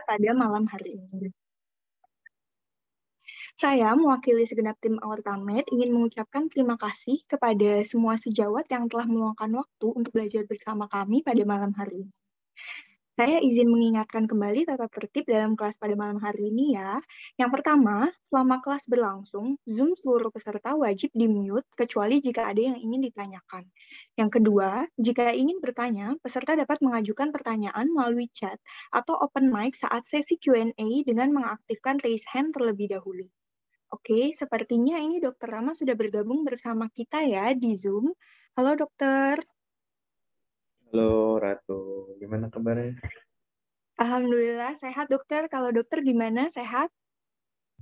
pada malam hari ini. Saya mewakili segenap tim Aortamed ingin mengucapkan terima kasih kepada semua sejawat yang telah meluangkan waktu untuk belajar bersama kami pada malam hari ini. Saya izin mengingatkan kembali tata tertib dalam kelas pada malam hari ini ya. Yang pertama, selama kelas berlangsung, Zoom seluruh peserta wajib di-mute kecuali jika ada yang ingin ditanyakan. Yang kedua, jika ingin bertanya, peserta dapat mengajukan pertanyaan melalui chat atau open mic saat sesi Q&A dengan mengaktifkan raise hand terlebih dahulu. Oke, sepertinya ini Dokter Rama sudah bergabung bersama kita ya di Zoom. Halo dokter. Halo Ratu, gimana kabarnya? Alhamdulillah sehat dokter. Kalau dokter gimana? Sehat?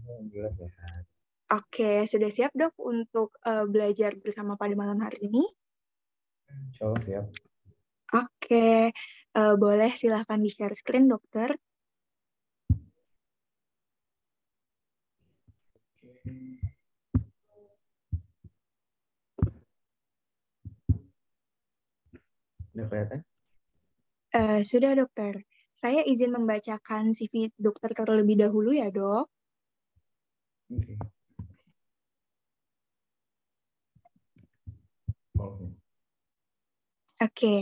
Alhamdulillah sehat. Oke, sudah siap dok untuk belajar bersama pada malam hari ini? Insya Allah siap. Oke, boleh silahkan di-share screen dokter. Udah kelihatan? Sudah dokter. Saya izin membacakan CV dokter terlebih dahulu ya dok. Oke. Oke,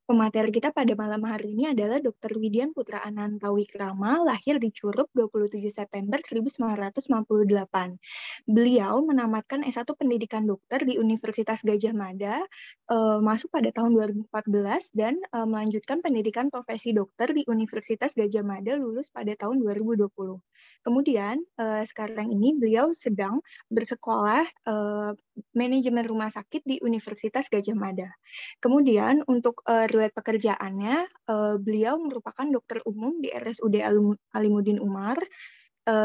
pemateri kita pada malam hari ini adalah Dr. Widian Putra Ananta Wikrama, lahir di Curup 27 September 1998. Beliau menamatkan S1 Pendidikan Dokter di Universitas Gadjah Mada, masuk pada tahun 2014, dan melanjutkan pendidikan profesi dokter di Universitas Gadjah Mada, lulus pada tahun 2020. Kemudian, sekarang ini beliau sedang bersekolah manajemen rumah sakit di Universitas Gadjah Mada. Kemudian untuk riwayat pekerjaannya, beliau merupakan dokter umum di RSUD Alimuddin Umar,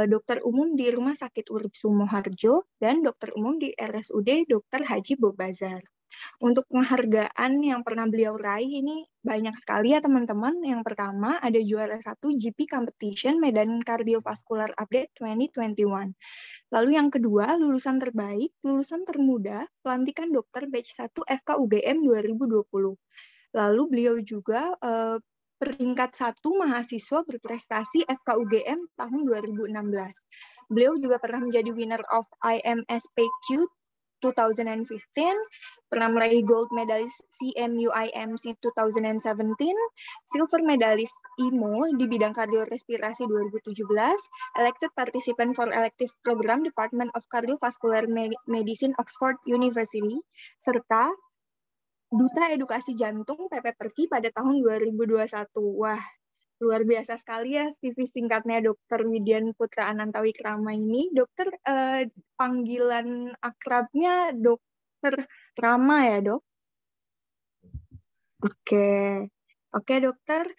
dokter umum di Rumah Sakit Urib Sumoharjo, dan dokter umum di RSUD Dr. Haji Bobazar. Untuk penghargaan yang pernah beliau raih ini banyak sekali ya teman-teman. Yang pertama ada juara 1 GP Competition Medan Cardiovascular Update 2021. Lalu yang kedua, lulusan terbaik, lulusan termuda, pelantikan dokter batch 1 FKUGM 2020. Lalu beliau juga peringkat 1 mahasiswa berprestasi FKUGM tahun 2016. Beliau juga pernah menjadi winner of IMSPQ 2015, pernah meraih gold medalist CMU IMC 2017, silver medalist IMO di bidang kardiorespirasi 2017, elected participant for elective program Department of Cardiovascular Medicine Oxford University, serta Duta Edukasi Jantung PP Perki pada tahun 2021. Wah, luar biasa sekali ya CV singkatnya Dr. Widian Putra Ananta Wikrama ini. Dokter, panggilan akrabnya Dokter Rama ya dok? Oke dokter,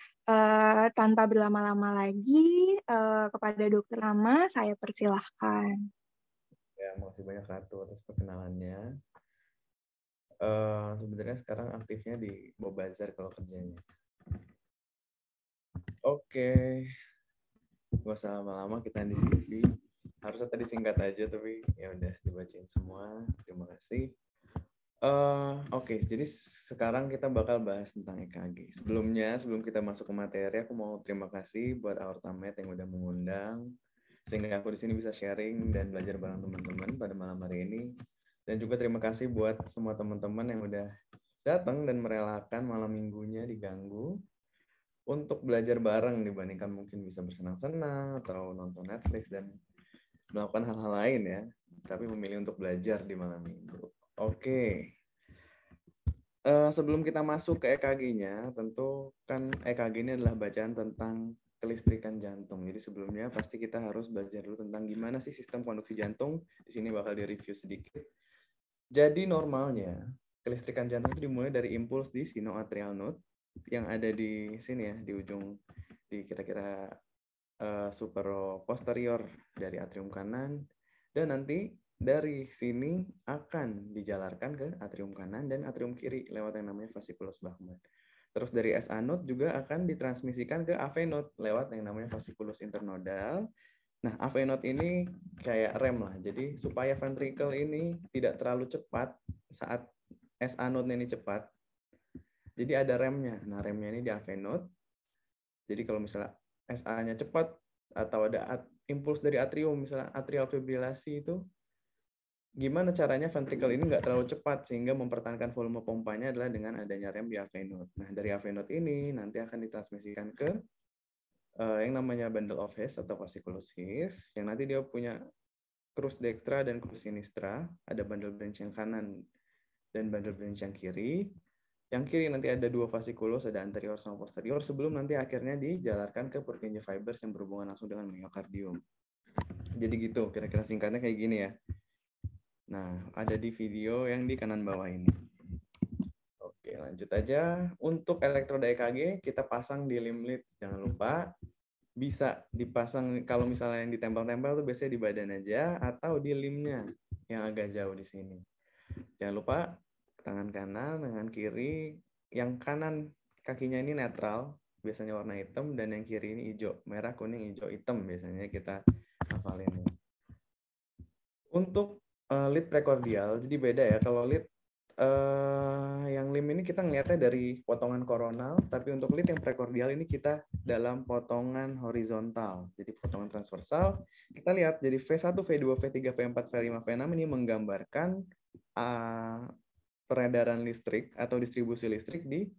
tanpa berlama-lama lagi, kepada Dokter Rama saya persilahkan. Ya, makasih banyak Ratu atas perkenalannya. Sebenarnya sekarang aktifnya di Bobazar kalau kerjanya. Oke, gak usah lama-lama kita di CV. Harusnya tadi singkat aja tapi ya udah dibacain semua. Terima kasih. Oke, jadi sekarang kita bakal bahas tentang EKG. Sebelum kita masuk ke materi, aku mau terima kasih buat Aortamed yang udah mengundang, sehingga aku di sini bisa sharing dan belajar bareng teman-teman pada malam hari ini. Dan juga terima kasih buat semua teman-teman yang udah datang dan merelakan malam minggunya diganggu untuk belajar bareng dibandingkan mungkin bisa bersenang-senang atau nonton Netflix dan melakukan hal-hal lain ya. Tapi memilih untuk belajar di malam minggu. Oke. Sebelum kita masuk ke EKG-nya, tentu kan EKG ini adalah bacaan tentang kelistrikan jantung. Jadi sebelumnya pasti kita harus belajar dulu tentang gimana sih sistem konduksi jantung. Di sini bakal di-review sedikit. Jadi normalnya kelistrikan jantung itu dimulai dari impuls di sinoatrial node yang ada di sini ya, di ujung, di kira-kira supero posterior dari atrium kanan, dan nanti dari sini akan dijalarkan ke atrium kanan dan atrium kiri lewat yang namanya vasikulus Bachmann. Terus dari SA node juga akan ditransmisikan ke AV node lewat yang namanya vasikulus internodal. Nah, AV node ini kayak rem lah. Jadi supaya ventricle ini tidak terlalu cepat saat SA node ini cepat, jadi ada remnya. Nah, remnya ini di AV node. Jadi kalau misalnya SA-nya cepat atau ada impuls dari atrium, misalnya atrial fibrilasi itu, gimana caranya ventricle ini nggak terlalu cepat sehingga mempertahankan volume pompanya adalah dengan adanya rem di AV node. Nah, dari AV node ini nanti akan ditransmisikan ke yang namanya bundle of His atau fasciculus His, yang nanti dia punya crus dextra dan crus sinistra, ada bundle branch yang kanan dan bundle branch yang kiri. Yang kiri nanti ada dua fasciculus, ada anterior sama posterior, sebelum nanti akhirnya dijalarkan ke Purkinje fibers yang berhubungan langsung dengan myokardium. Jadi gitu, kira-kira singkatnya kayak gini ya. Nah, ada di video yang di kanan bawah ini. Oke, lanjut aja. Untuk elektroda EKG, kita pasang di limb lead. Jangan lupa, bisa dipasang, kalau misalnya yang ditempel-tempel tuh biasanya di badan aja, atau di limbnya yang agak jauh di sini. Jangan lupa, tangan kanan, tangan kiri. Yang kanan kakinya ini netral, biasanya warna hitam, dan yang kiri ini hijau. Merah, kuning, hijau, hitam biasanya kita hafalin. Untuk lead prekordial, jadi beda ya. Kalau lead yang limb ini kita ngelihatnya dari potongan koronal, tapi untuk lead yang prekordial ini kita dalam potongan horizontal. Jadi potongan transversal, kita lihat jadi V1, V2, V3, V4, V5, V6 ini menggambarkan peredaran listrik atau distribusi listrik di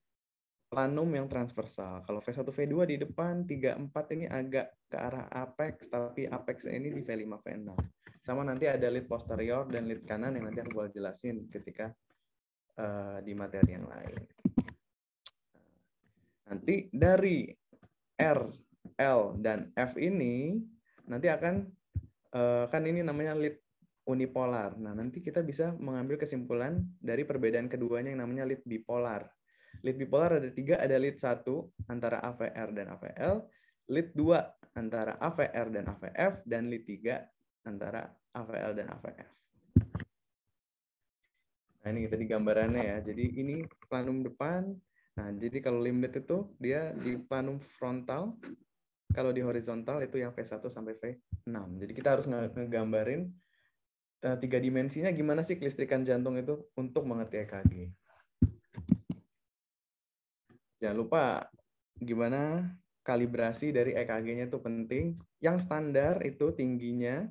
planum yang transversal. Kalau V1, V2 di depan, 3, 4 ini agak ke arah apex, tapi apex ini di V5, V6. Sama nanti ada lead posterior dan lead kanan yang nanti aku boleh jelasin ketika di materi yang lain. Nanti dari R, L, dan F ini nanti akan, kan ini namanya lead unipolar. Nah, nanti kita bisa mengambil kesimpulan dari perbedaan keduanya yang namanya lead bipolar. Lead bipolar ada 3, ada lead 1 antara AVR dan AVL, lead 2 antara AVR dan AVF, dan lead 3 antara AVL dan AVF. Nah, ini kita di gambarannya ya. Jadi ini planum depan. Nah, jadi kalau limb lead itu dia di planum frontal. Kalau di horizontal itu yang V1 sampai V6. Jadi kita harus ngegambarin 3 dimensinya gimana sih kelistrikan jantung itu untuk mengerti EKG. Jangan lupa gimana kalibrasi dari EKG-nya itu penting. Yang standar itu tingginya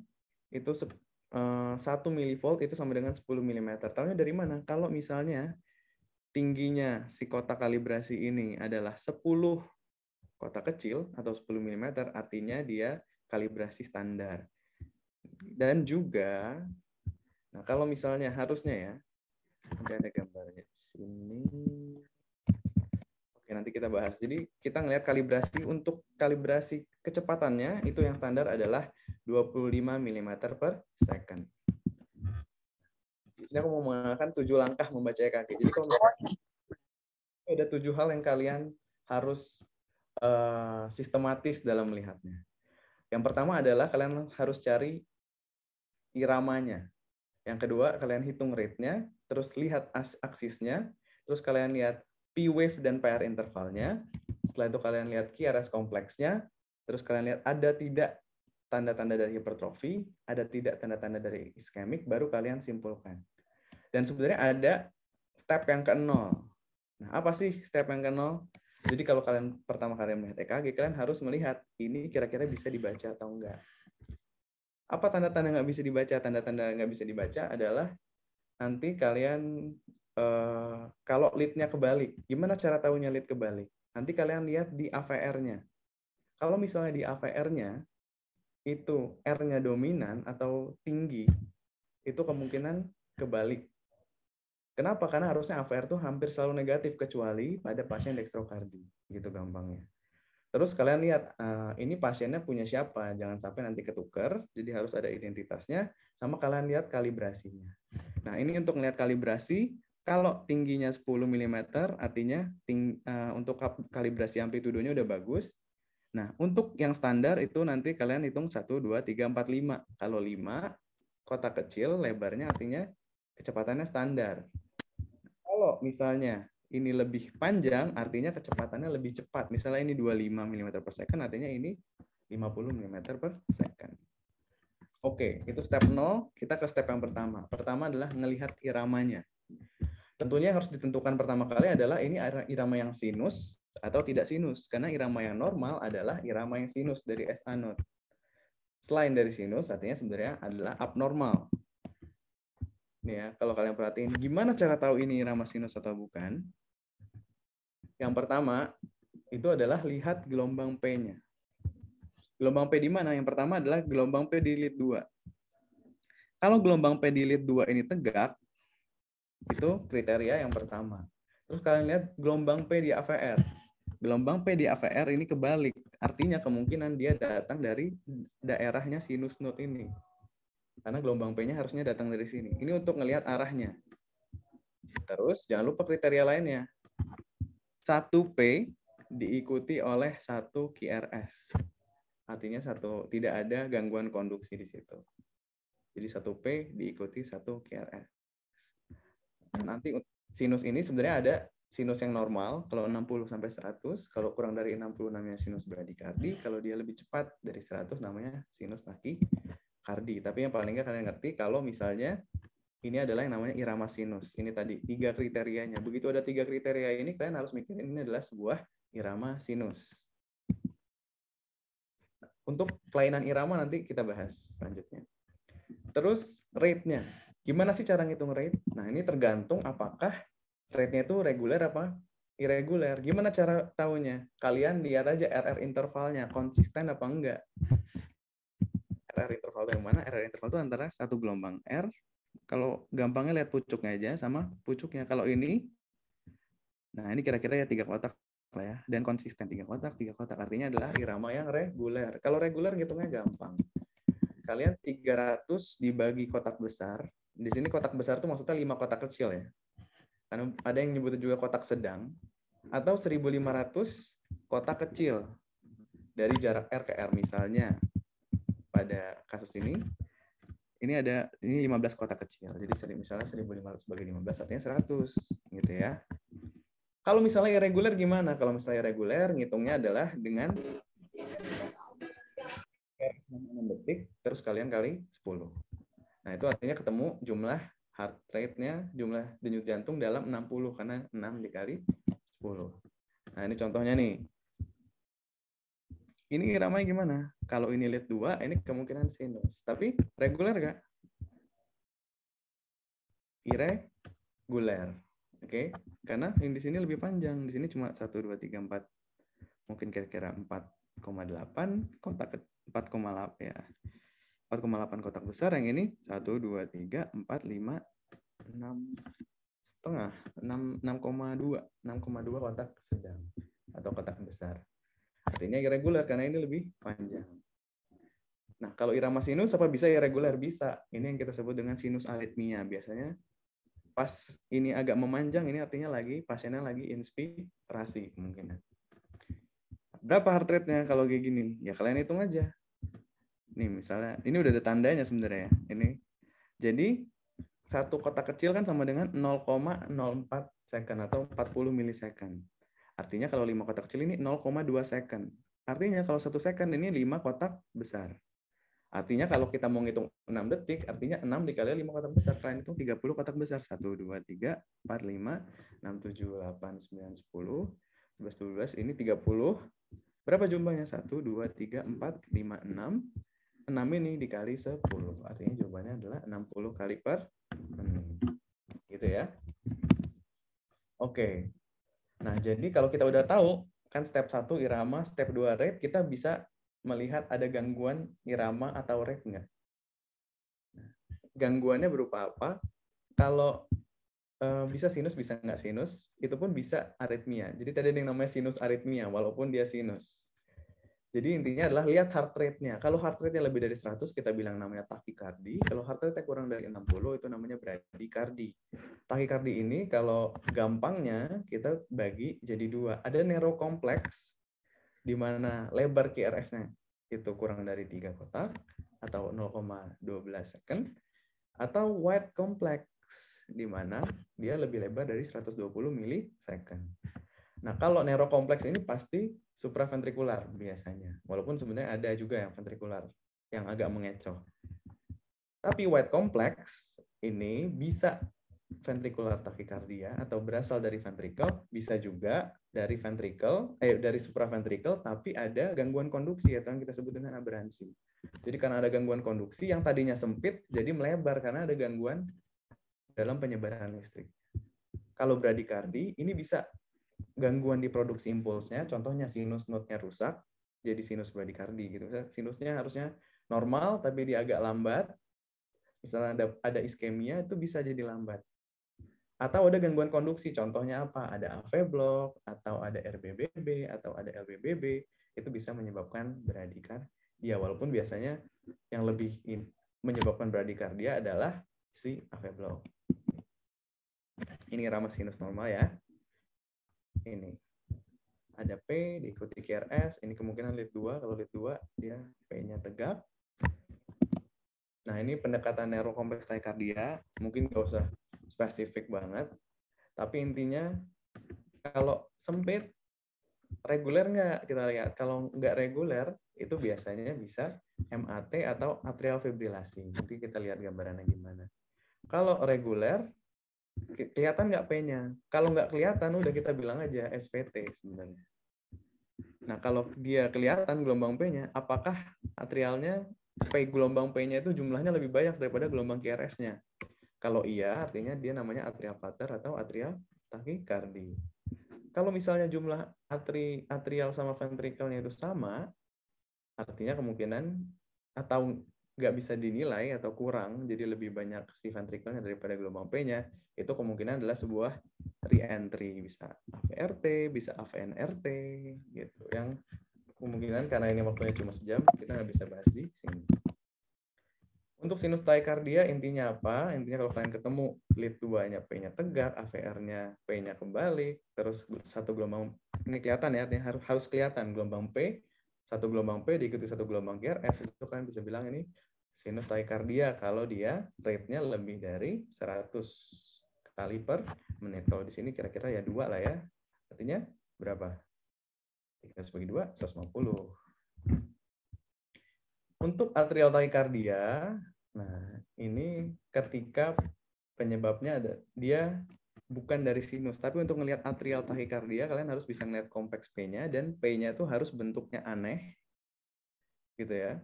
itu 1 milivolt itu sama dengan 10 mm. Tahunya dari mana? Kalau misalnya tingginya si kotak kalibrasi ini adalah 10 kotak kecil atau 10 mm, artinya dia kalibrasi standar. Dan juga, nah kalau misalnya harusnya ya, nanti ada gambarnya di sini. Oke, nanti kita bahas. Jadi kita ngelihat kalibrasi, untuk kalibrasi kecepatannya itu yang standar adalah 25 mm per second. Di sini aku mau mengenalkan 7 langkah membaca EKG. Jadi kalau ada 7 hal yang kalian harus sistematis dalam melihatnya. Yang pertama adalah kalian harus cari iramanya. Yang kedua, kalian hitung rate-nya, terus lihat aksisnya, terus kalian lihat P-wave dan PR intervalnya. Setelah itu kalian lihat QRS kompleksnya, terus kalian lihat ada tidak tanda-tanda dari hipertrofi, ada tidak tanda-tanda dari iskemik, baru kalian simpulkan. Dan sebenarnya ada step yang ke-0. Nah, apa sih step yang ke-0? Jadi kalau kalian pertama kali melihat EKG, kalian harus melihat ini kira-kira bisa dibaca atau enggak. Apa tanda-tanda nggak bisa dibaca? Tanda-tanda nggak bisa dibaca adalah nanti kalian kalau lead-nya kebalik. Gimana cara tahunya lead kebalik? Nanti kalian lihat di AVR-nya. Kalau misalnya di AVR-nya itu R-nya dominan atau tinggi, itu kemungkinan kebalik. Kenapa? Karena harusnya AVR itu hampir selalu negatif kecuali pada pasien dextrokardi. Gitu gampangnya. Terus kalian lihat, ini pasiennya punya siapa, jangan sampai nanti ketukar, jadi harus ada identitasnya, sama kalian lihat kalibrasinya. Nah, ini untuk melihat kalibrasi, kalau tingginya 10 mm, artinya untuk kalibrasi amplitudenya udah bagus. Nah, untuk yang standar itu nanti kalian hitung 1, 2, 3, 4, 5. Kalau 5, kotak kecil, lebarnya artinya kecepatannya standar. Kalau misalnya ini lebih panjang, artinya kecepatannya lebih cepat. Misalnya ini 25 mm per second, artinya ini 50 mm per second. Oke, itu step 0. Kita ke step yang pertama. Pertama adalah melihat iramanya. Tentunya yang harus ditentukan pertama kali adalah ini irama yang sinus atau tidak sinus. Karena irama yang normal adalah irama yang sinus dari SA node. Selain dari sinus, artinya sebenarnya adalah abnormal. Nih ya, kalau kalian perhatiin, gimana cara tahu ini irama sinus atau bukan? Yang pertama, itu adalah lihat gelombang P-nya. Gelombang P di mana? Yang pertama adalah gelombang P di lead 2. Kalau gelombang P di lead 2 ini tegak, itu kriteria yang pertama. Terus kalian lihat gelombang P di AVR. Gelombang P di AVR ini kebalik. Artinya kemungkinan dia datang dari daerahnya sinus node ini. Karena gelombang P-nya harusnya datang dari sini. Ini untuk ngelihat arahnya. Terus jangan lupa kriteria lainnya. 1P diikuti oleh 1 QRS. Artinya tidak ada gangguan konduksi di situ. Jadi 1P diikuti 1 QRS. Nah, nanti sinus ini sebenarnya ada sinus yang normal, kalau 60 sampai 100, kalau kurang dari 60 namanya sinus bradikardi, kalau dia lebih cepat dari 100 namanya sinus takikardi. Tapi yang paling nggak kalian ngerti kalau misalnya ini adalah yang namanya irama sinus. Ini tadi 3 kriterianya. Begitu ada 3 kriteria ini, kalian harus mikirin ini adalah sebuah irama sinus. Untuk kelainan irama nanti kita bahas selanjutnya. Terus rate-nya. Gimana sih cara ngitung rate? Nah, ini tergantung apakah rate-nya itu reguler apa irregular. Gimana cara tahunya? Kalian lihat aja RR intervalnya, konsisten apa enggak. RR interval itu yang mana? RR interval itu antara satu gelombang R. Kalau gampangnya lihat pucuknya aja sama pucuknya. Kalau ini, nah ini kira-kira ya 3 kotak lah ya. Dan konsisten 3 kotak, 3 kotak. Artinya adalah irama yang reguler. Kalau reguler ngitungnya gampang. Kalian 300 dibagi kotak besar. Di sini kotak besar itu maksudnya 5 kotak kecil ya. Karena ada yang nyebut juga kotak sedang. Atau 1.500 kotak kecil. Dari jarak R ke R. Misalnya pada kasus ini 15 kotak kecil. Jadi misalnya 1.500 bagi 15 artinya 100 gitu ya. Kalau misalnya irregular gimana? Kalau misalnya irregular ngitungnya adalah dengan 6 detik terus kalian kali 10. Nah, itu artinya ketemu jumlah heart rate-nya, jumlah denyut jantung dalam 60 karena 6 dikali 10. Nah, ini contohnya nih. Ini iramanya gimana? Kalau ini lead 2, ini kemungkinan sinus. Tapi reguler nggak? Irregular. Oke? Karena yang di sini lebih panjang. Di sini cuma 1, 2, 3, 4. Mungkin kira-kira 4,8 kotak 4,8 ya. 4,8 kotak besar. Yang ini 1, 2, 3, 4, 5, 6 setengah. 6,2 kotak sedang atau kotak besar. Artinya irregular karena ini lebih panjang. Nah, kalau irama sinus apa bisa irregular? Bisa. Ini yang kita sebut dengan sinus aritmia. Biasanya pas ini agak memanjang, ini artinya pasiennya lagi inspirasi kemungkinan. Berapa heart rate-nya kalau kayak gini? Ya kalian hitung aja. Nih misalnya, ini udah ada tandanya sebenarnya. Ini. Jadi, satu kotak kecil kan sama dengan 0,04 second atau 40 milisecond. Artinya kalau 5 kotak kecil ini 0,2 second. Artinya kalau 1 second ini 5 kotak besar. Artinya kalau kita mau ngitung 6 detik, artinya 6 dikali 5 kotak besar. Kalian hitung 30 kotak besar. 1, 2, 3, 4, 5, 6, 7, 8, 9, 10, 11, 12. Ini 30. Berapa jumlahnya? 1, 2, 3, 4, 5, 6. 6 ini dikali 10. Artinya jawabannya adalah 60 kali per menit. Gitu ya. Oke. Nah, jadi kalau kita udah tahu, kan step 1 irama, step 2 rate, kita bisa melihat ada gangguan irama atau rate enggak. Gangguannya berupa apa? Kalau bisa sinus, bisa nggak sinus, itu pun bisa aritmia. Jadi tadi ada yang namanya sinus aritmia, walaupun dia sinus. Jadi intinya adalah lihat heart rate-nya. Kalau heart rate-nya lebih dari 100, kita bilang namanya takikardi. Kalau heart rate-nya kurang dari 60, itu namanya bradikardi. Takikardi ini kalau gampangnya kita bagi jadi 2. Ada neurokompleks, di mana lebar QRS-nya itu kurang dari 3 kotak, atau 0,12 second, atau wide complex, di mana dia lebih lebar dari 120 milisecond. Nah, kalau neurokompleks ini pasti supraventrikular biasanya. Walaupun sebenarnya ada juga yang ventrikular, yang agak mengecoh. Tapi wide complex ini bisa ventricular tachycardia atau berasal dari ventricle, bisa juga dari ventricle, dari supraventricle, tapi ada gangguan konduksi atau yang kita sebut dengan aberransi. Jadi karena ada gangguan konduksi yang tadinya sempit, jadi melebar karena ada gangguan dalam penyebaran listrik. Kalau bradikardi, ini bisa gangguan di produksi impulsnya, contohnya sinus node-nya rusak, jadi sinus bradikardi gitu. Sinusnya harusnya normal, tapi dia agak lambat. Misalnya ada iskemia, itu bisa jadi lambat. Atau ada gangguan konduksi, contohnya apa? Ada AV block, atau ada RBBB, atau ada LBBB, itu bisa menyebabkan bradikardia. Walaupun biasanya yang lebih menyebabkan bradikardia adalah si AV block. Ini irama sinus normal ya. Ini ada P, diikuti QRS, ini kemungkinan lead 2, kalau lead 2 dia P-nya tegak. Nah, ini pendekatan neurokompleks tachycardia, mungkin nggak usah spesifik banget, tapi intinya kalau sempit, reguler nggak kita lihat. Kalau nggak reguler, itu biasanya bisa MAT atau atrial fibrilasi. Nanti kita lihat gambarannya gimana. Kalau reguler, kelihatan nggak P-nya? Kalau nggak kelihatan, udah kita bilang aja SVT sebenarnya. Nah, kalau dia kelihatan gelombang P-nya, apakah atrialnya, gelombang P-nya itu jumlahnya lebih banyak daripada gelombang QRS-nya? Kalau iya, artinya dia namanya atrial flutter atau atrial tachycardy. Kalau misalnya jumlah atrial sama ventrikelnya itu sama, artinya kemungkinan atau nggak bisa dinilai atau kurang, jadi lebih banyak si ventrikelnya daripada gelombang P-nya, itu kemungkinan adalah sebuah re-entry, bisa AVRT, bisa AVNRT, gitu. Yang kemungkinan karena ini waktunya cuma sejam, kita nggak bisa bahas di sini. Untuk sinus tachycardia intinya apa? Intinya kalau kalian ketemu lead 2-nya P-nya tegak, AVR-nya P-nya kembali, terus satu gelombang, ini kelihatan ya, artinya harus kelihatan gelombang P, satu gelombang P diikuti satu gelombang QRS, itu kalian bisa bilang ini sinus tachycardia kalau dia rate-nya lebih dari 100 kali per menit. Kalau di sini kira-kira ya 2 lah ya. Artinya berapa? 300 bagi 2, 150. Untuk atrial tachycardia, nah ini ketika penyebabnya ada, dia bukan dari sinus, tapi untuk melihat atrial tachycardia kalian harus bisa melihat kompleks P-nya, dan P-nya itu harus bentuknya aneh, gitu ya,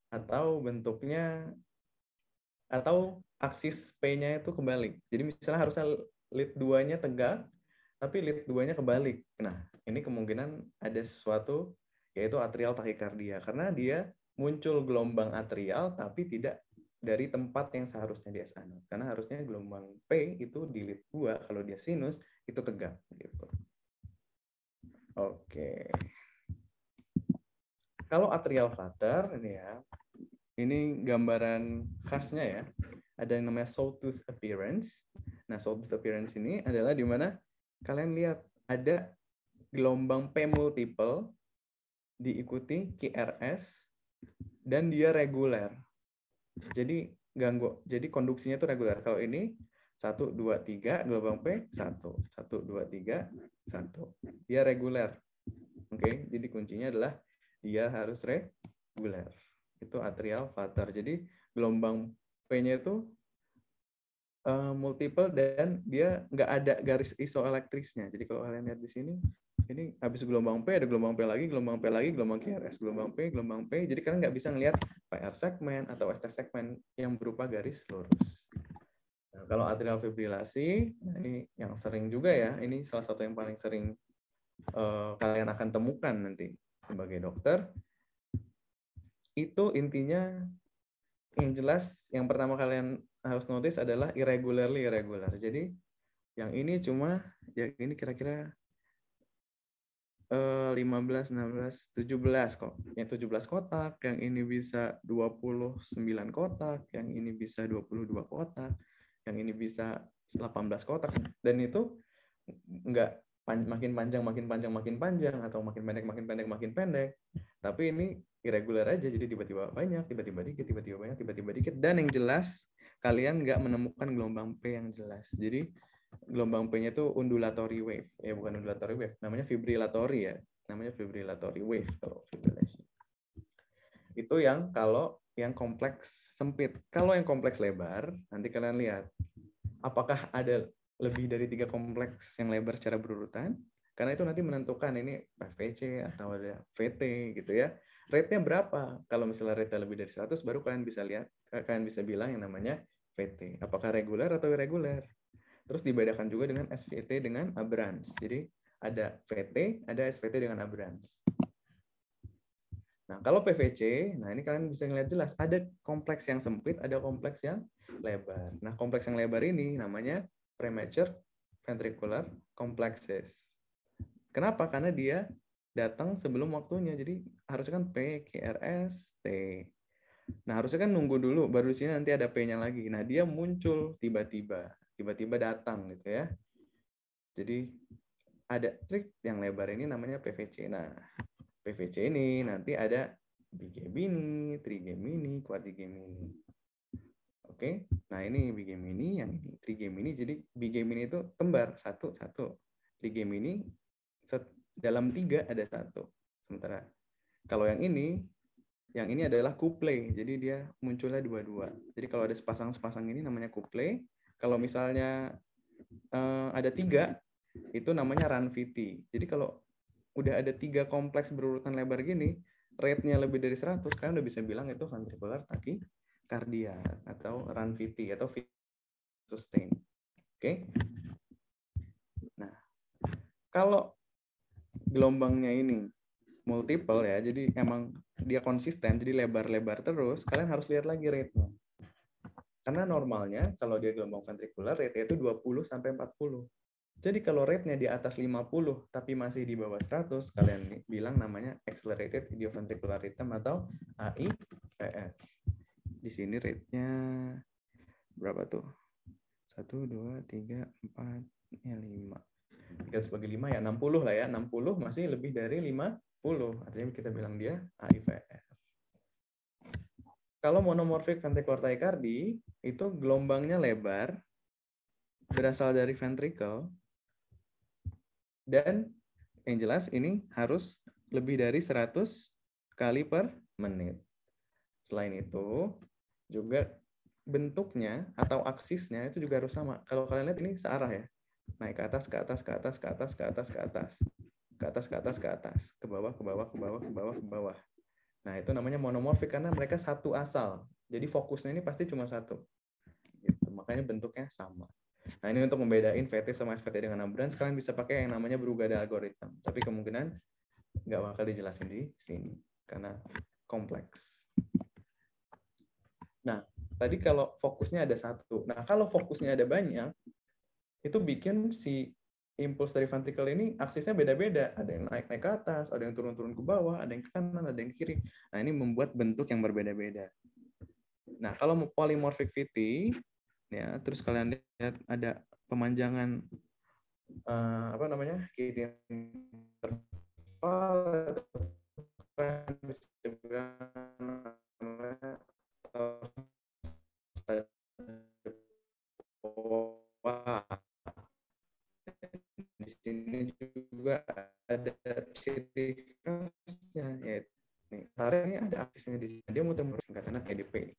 atau bentuknya, atau aksis P-nya itu kebalik. Jadi misalnya harusnya lead 2-nya tegak, tapi lead 2-nya kebalik. Nah, ini kemungkinan ada sesuatu, yaitu atrial tachycardia, karena dia muncul gelombang atrial tapi tidak dari tempat yang seharusnya dia sana. Karena harusnya gelombang P itu di lead 2, kalau dia sinus itu tegak gitu. Oke. Kalau atrial flutter ini ya, ini gambaran khasnya ya. Ada yang namanya sawtooth appearance. Nah, sawtooth appearance ini adalah di mana kalian lihat ada gelombang P multiple diikuti QRS dan dia reguler. Jadi konduksinya itu reguler. Kalau ini 1 2 3 gelombang P 1 1 2 3 1. Dia reguler. Oke, jadi kuncinya adalah dia harus reguler. Itu atrial flutter. Jadi gelombang P-nya itu multiple dan dia nggak ada garis isoelektrisnya. Jadi kalau kalian lihat di sini, ini habis gelombang P, ada gelombang P lagi, gelombang P lagi, gelombang QRS, gelombang P. Jadi kalian nggak bisa ngelihat PR segmen atau ST segmen yang berupa garis lurus. Nah, kalau atrial fibrilasi, nah ini yang sering juga ya, ini salah satu yang paling sering kalian akan temukan nanti sebagai dokter. Itu intinya yang jelas, yang pertama kalian harus notice adalah irregular. Jadi yang ini cuma, ya ini kira-kira 15, 16, 17 kok. Yang 17 kotak, yang ini bisa 29 kotak, yang ini bisa 22 kotak, yang ini bisa 18 kotak. Dan itu nggak makin panjang, atau makin pendek. Tapi ini irregular aja, jadi tiba-tiba banyak, tiba-tiba dikit, tiba-tiba banyak, tiba-tiba dikit. Dan yang jelas, kalian nggak menemukan gelombang P yang jelas. Jadi gelombang P-nya itu undulatory wave. Ya, bukan undulatory wave, namanya fibrillatory ya. Namanya fibrillatory wave kalau fibrillation. Itu yang kalau yang kompleks sempit. Kalau yang kompleks lebar, nanti kalian lihat. apakah ada lebih dari 3 kompleks yang lebar secara berurutan? Karena itu nanti menentukan ini PVC atau ada VT gitu ya. Rate-nya berapa? Kalau misalnya rate-nya lebih dari 100, baru kalian bisa lihat, kalian bisa bilang yang namanya VT. Apakah reguler atau irregular? Terus dibedakan juga dengan SVT dengan aberrance. Jadi ada VT, ada SVT dengan aberrance. Nah, kalau PVC, nah ini kalian bisa ngeliat jelas, ada kompleks yang sempit, ada kompleks yang lebar. Nah, kompleks yang lebar ini namanya premature ventricular complexes. Kenapa? Karena dia datang sebelum waktunya. Jadi harusnya kan P, QRS, T. Nah, harusnya kan nunggu dulu, baru di sini nanti ada P-nya lagi. Nah, dia muncul tiba-tiba datang gitu ya. Jadi ada trik yang lebar ini namanya PVC. Nah, PVC ini nanti ada bigemini, trigemini, quadrigemini. Oke, nah ini bigemini, yang ini trigemini. Jadi bigemini itu kembar, satu. Trigemini dalam 3 ada 1. Sementara kalau yang ini adalah couple. Jadi dia munculnya 2-2. Jadi kalau ada sepasang ini namanya couple. Kalau misalnya ada 3, itu namanya ranviti. Jadi kalau udah ada 3 kompleks berurutan lebar gini, rate-nya lebih dari 100, kalian udah bisa bilang itu ventricular tachycardia atau ranviti atau sustain. Oke. Nah, kalau gelombangnya ini multiple ya, jadi emang dia konsisten, jadi lebar-lebar terus, kalian harus lihat lagi rate-nya. Karena normalnya kalau dia gelombang ventrikular, rate-nya itu 20 sampai 40. Jadi kalau rate-nya di atas 50 tapi masih di bawah 100, kalian bilang namanya accelerated idioventricular rhythm atau AIVR. Di sini rate-nya berapa tuh? 1, 2, 3, 4, ya 5. 3 sebagai 5 ya 60 lah ya. 60 masih lebih dari 50. Artinya kita bilang dia AIVR. Kalau monomorphic ventricular tachycardia itu gelombangnya lebar, berasal dari ventricle, dan yang jelas ini harus lebih dari 100 kali per menit. Selain itu, juga bentuknya atau aksisnya itu juga harus sama. Kalau kalian lihat ini searah ya. Naik ke atas, ke atas, ke atas, ke atas, ke atas, ke atas. Ke atas, ke atas, ke atas. Ke bawah, ke bawah, ke bawah, ke bawah, ke bawah. Nah, itu namanya monomorfik karena mereka satu asal. Jadi fokusnya ini pasti cuma satu. Gitu. Makanya bentuknya sama. Nah, ini untuk membedain VT sama SVT dengan aberrance, kalian bisa pakai yang namanya Brugada algorithm. Tapi kemungkinan nggak bakal dijelasin di sini karena kompleks. Nah, tadi kalau fokusnya ada satu. Nah, kalau fokusnya ada banyak, itu bikin si impuls dari ventricle ini aksisnya beda-beda. Ada yang naik-naik ke atas, ada yang turun-turun ke bawah, ada yang ke kanan, ada yang ke kiri. Nah, ini membuat bentuk yang berbeda-beda. Nah, kalau polymorphic VT, ya, terus kalian lihat ada pemanjangan apa namanya? Di sini juga ada ciri khasnya, yaitu nih, ini ada aksisnya di sini. Dia muter-muter singkatannya TDP.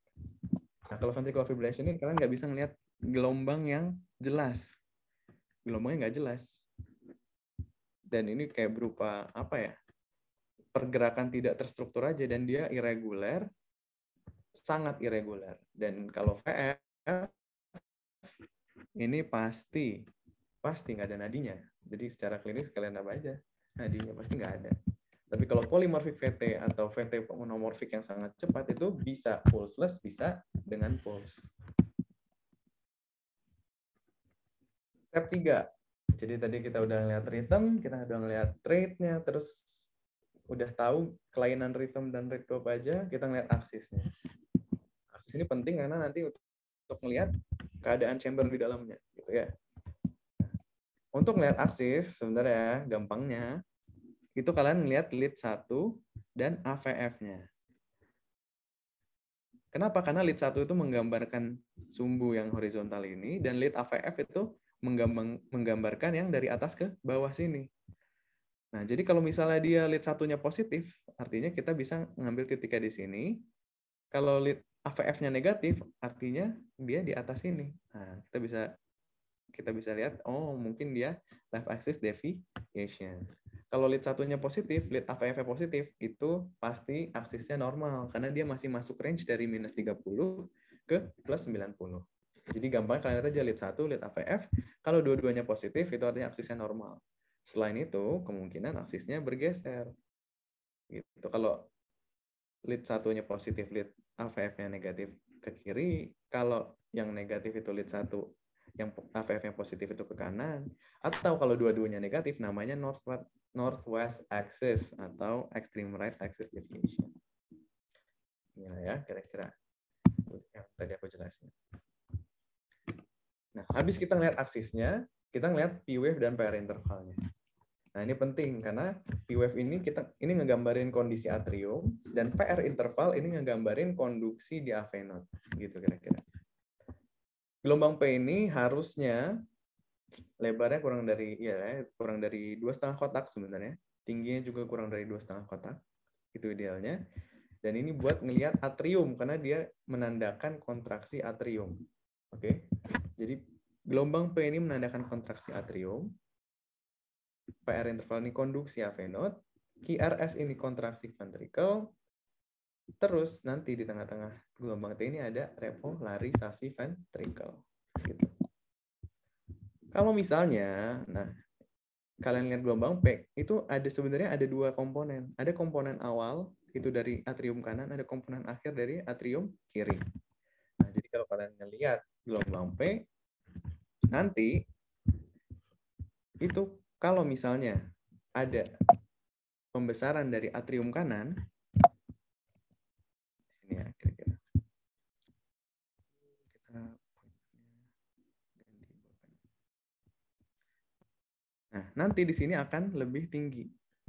Nah, kalau ventricular fibrillation ini kalian nggak bisa ngelihat gelombang yang jelas. Gelombangnya nggak jelas. Dan ini kayak berupa apa ya? Pergerakan tidak terstruktur aja dan dia irregular, sangat irregular. Dan kalau VF ini pasti nggak ada nadinya. Jadi secara klinis kalian apa aja, nadinya pasti nggak ada. Tapi kalau polymorphic VT atau VT monomorphic yang sangat cepat itu bisa pulseless, bisa dengan pulse. Step 3. Jadi tadi kita udah ngeliat rhythm, kita udah ngeliat rate-nya, terus udah tahu kelainan rhythm dan rate apa aja, kita ngeliat aksisnya. Aksis ini penting karena nanti untuk ngeliat keadaan chamber di dalamnya, gitu ya. Untuk ngeliat aksis, sebenarnya gampangnya, itu kalian ngeliat lead 1 dan AVF-nya. Kenapa? Karena lead 1 itu menggambarkan sumbu yang horizontal ini, dan lead AVF itu menggambarkan yang dari atas ke bawah sini. Nah, jadi kalau misalnya dia lead 1-nya positif, artinya kita bisa ngambil titiknya di sini. Kalau lead AVF-nya negatif, artinya dia di atas sini. Nah, kita bisa kita bisa lihat, oh mungkin dia left axis deviation. Kalau lead satunya positif, lead AVF positif, itu pasti aksisnya normal, karena dia masih masuk range dari minus 30 ke plus 90. Jadi gampang kalian lihat aja lead 1, lead AVF, kalau dua-duanya positif, itu artinya aksisnya normal. Selain itu, kemungkinan aksisnya bergeser. Gitu. Kalau lead satunya positif, lead AVF-nya negatif ke kiri, kalau yang negatif itu lead 1, yang AVF-nya positif itu ke kanan, atau kalau dua-duanya negatif, namanya northwest axis atau extreme right axis deviation. Ya, kira-kira yang tadi aku jelasin. Nah, habis kita ngeliat aksisnya, kita ngeliat P-wave dan PR intervalnya. Nah, ini penting karena P-wave ini ini ngegambarin kondisi atrium dan PR interval ini ngegambarin konduksi di AV node, gitu kira-kira. Gelombang P ini harusnya lebarnya kurang dari 2,5 kotak sebenarnya. Tingginya juga kurang dari 2,5 kotak. Itu idealnya. Dan ini buat ngelihat atrium karena dia menandakan kontraksi atrium. Oke. Jadi gelombang P ini menandakan kontraksi atrium. PR interval ini konduksi AV node. QRS ini kontraksi ventricle. Terus nanti di tengah-tengah gelombang T ini ada repolarisasi ventricle. Gitu. Kalau misalnya, kalian lihat gelombang P, itu sebenarnya ada dua komponen. Ada komponen awal, itu dari atrium kanan, ada komponen akhir dari atrium kiri. Nah, jadi kalau kalian ngelihat gelombang P, nanti itu kalau misalnya ada pembesaran dari atrium kanan, sini ya kira-kira. Nah, nanti di sini akan lebih tinggi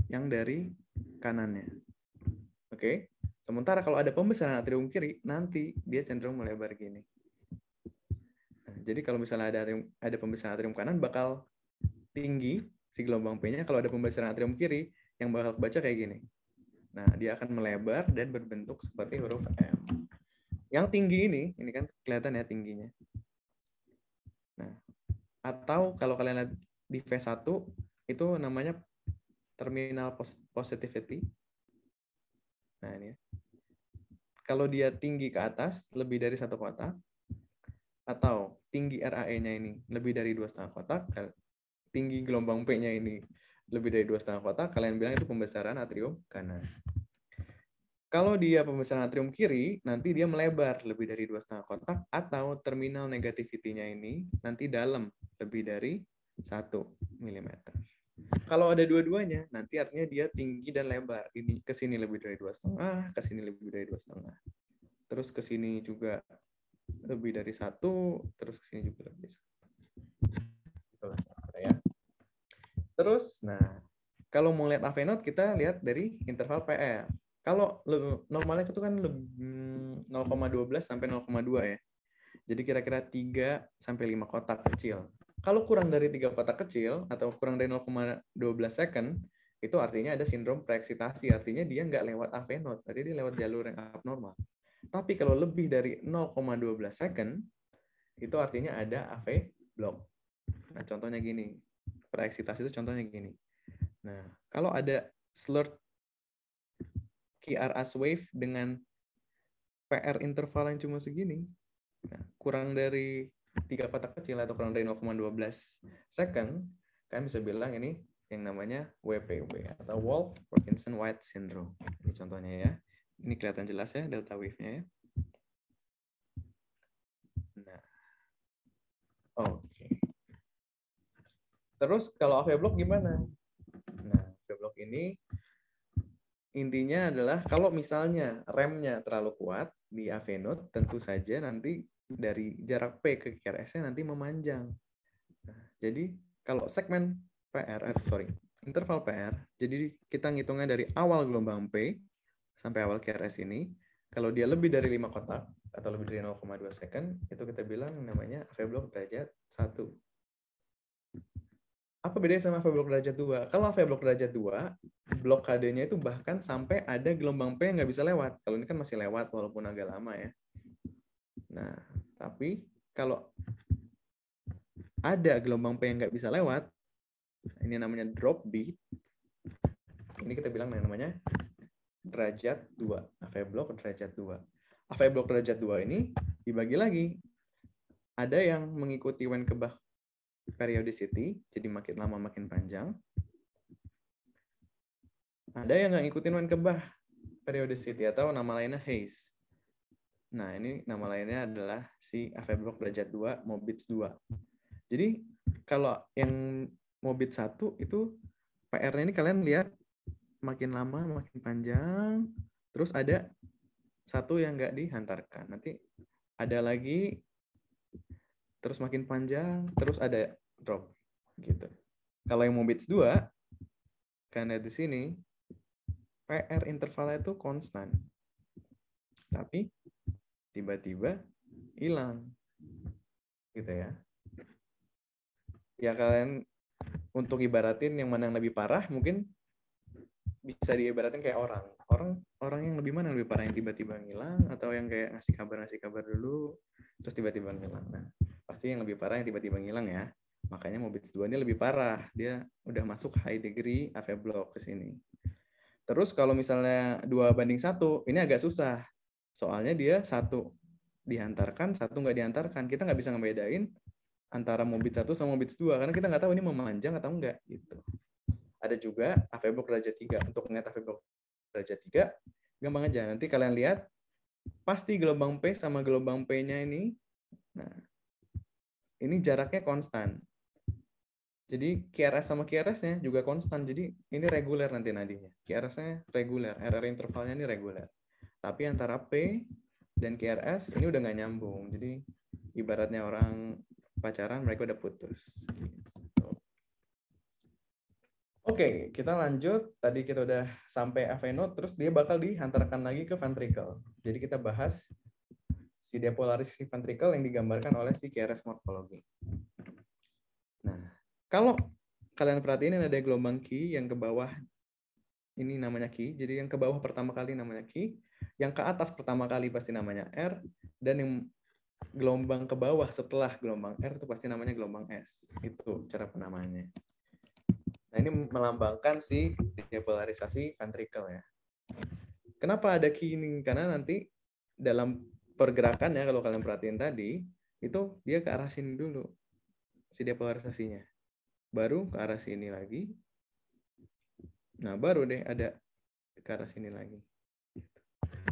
yang dari kanannya. Oke. Sementara kalau ada pembesaran atrium kiri, nanti dia cenderung melebar gini. Nah, jadi kalau misalnya ada pembesaran atrium kanan, bakal tinggi si gelombang P-nya. Kalau ada pembesaran atrium kiri, yang bakal baca kayak gini. Nah, dia akan melebar dan berbentuk seperti huruf M. Yang tinggi ini kan kelihatan ya tingginya. Nah, atau kalau kalian lihat di V1, itu namanya terminal positivity. Nah, ini ya. Kalau dia tinggi ke atas, lebih dari 1 kotak, atau tinggi RAE-nya ini lebih dari 2,5 kotak, tinggi gelombang P-nya ini lebih dari 2,5 kotak, kalian bilang itu pembesaran atrium kanan. Kalau dia pembesaran atrium kiri, nanti dia melebar lebih dari 2,5 kotak, atau terminal negativity-nya ini nanti dalam lebih dari 1 mm. Kalau ada dua-duanya, nanti artinya dia tinggi dan lebar. Ini ke sini lebih dari 2,5, ke sini lebih dari 2,5. Terus ke sini juga lebih dari 1, terus ke sini juga lebih dari 1. Ya. Terus, kalau mau lihat AV node, kita lihat dari interval PR. Kalau normalnya itu kan 0,12 sampai 0,2 ya. Jadi kira-kira 3 sampai 5 kotak kecil. Kalau kurang dari 3 kotak kecil atau kurang dari 0,12 second, itu artinya ada sindrom preeksitasi. Artinya dia nggak lewat AV node, tadi dia lewat jalur yang abnormal. Tapi kalau lebih dari 0,12 second, itu artinya ada AV block. Nah, contohnya gini. Preeksitasi itu contohnya gini. Nah, kalau ada slurred QRS wave dengan PR interval yang cuma segini, kurang dari 3 kotak kecil atau kurang dari 0,12 second, kalian bisa bilang ini yang namanya WPW atau Wolff-Parkinson-White syndrome. Ini contohnya ya. Ini kelihatan jelas ya delta wave-nya ya. Nah, oke. Terus kalau AV block gimana? Nah, AV block ini intinya adalah kalau misalnya remnya terlalu kuat di AV node, tentu saja nanti dari jarak P ke QRS-nya nanti memanjang. Nah, jadi kalau segmen interval PR, jadi kita ngitungnya dari awal gelombang P sampai awal QRS ini, kalau dia lebih dari 5 kotak atau lebih dari 0,2 second, itu kita bilang namanya AV block derajat 1. Apa bedanya sama AV block derajat 2? Kalau AV block derajat 2, blokadenya itu bahkan sampai ada gelombang P yang nggak bisa lewat. Kalau ini kan masih lewat walaupun agak lama ya. Nah, tapi kalau ada gelombang P yang nggak bisa lewat, ini namanya drop beat. Ini kita bilang namanya derajat 2, AV block derajat 2. AV block derajat 2 ini dibagi lagi. Ada yang mengikuti Wenckebach periodicity, jadi makin lama makin panjang. Ada yang nggak ngikutin Wenckebach periodicity atau nama lainnya Hayes. Nah, ini nama lainnya adalah si AV block derajat 2, Mobitz 2. Jadi, kalau yang Mobitz 1 itu PR-nya ini kalian lihat makin lama makin panjang, terus ada satu yang nggak dihantarkan. Nanti ada lagi, terus makin panjang, terus ada drop. Gitu. Kalau yang Mobitz 2, karena di sini, PR intervalnya itu konstan. Tapi tiba-tiba hilang. Gitu ya. Ya kalian untuk ibaratin yang mana yang lebih parah, mungkin bisa diibaratin kayak orang. Orang yang lebih mana yang lebih parah, yang tiba-tiba ngilang atau yang kayak ngasih kabar dulu terus tiba-tiba ngilang. Nah, pasti yang lebih parah yang tiba-tiba ngilang ya. Makanya Mobitz 2 ini lebih parah. Dia udah masuk high degree AV block ke sini. Terus kalau misalnya 2:1, ini agak susah. Soalnya dia satu dihantarkan, satu nggak dihantarkan. Kita nggak bisa ngebedain antara Mobitz 1 sama Mobitz 2 karena kita nggak tahu ini memanjang atau enggak gitu. Ada juga AV block derajat 3. Untuk ngeliat AV block derajat 3, gampang aja. Nanti kalian lihat, pasti gelombang P sama gelombang P-nya ini, nah, ini jaraknya konstan. Jadi QRS sama QRS-nya juga konstan. Jadi ini reguler nanti nadinya. QRS-nya reguler, RR intervalnya ini reguler. Tapi antara P dan QRS ini udah nggak nyambung. Jadi ibaratnya orang pacaran, mereka udah putus. Oke, kita lanjut. Tadi kita udah sampai AV node, terus dia bakal dihantarkan lagi ke ventricle. Jadi kita bahas si depolarisasi ventricle yang digambarkan oleh si QRS morfologi. Nah, kalau kalian perhatiin ada gelombang Q yang ke bawah, ini namanya Q. Jadi yang ke bawah pertama kali namanya Q, yang ke atas pertama kali pasti namanya R, dan yang gelombang ke bawah setelah gelombang R itu pasti namanya gelombang S. Itu cara penamaannya. Nah, ini melambangkan si depolarisasi ventricle ya. Kenapa ada Q ini? Karena nanti dalam pergerakan ya, kalau kalian perhatiin tadi, itu dia ke arah sini dulu, si depolarisasinya. Baru ke arah sini lagi. Nah, baru deh ada ke arah sini lagi.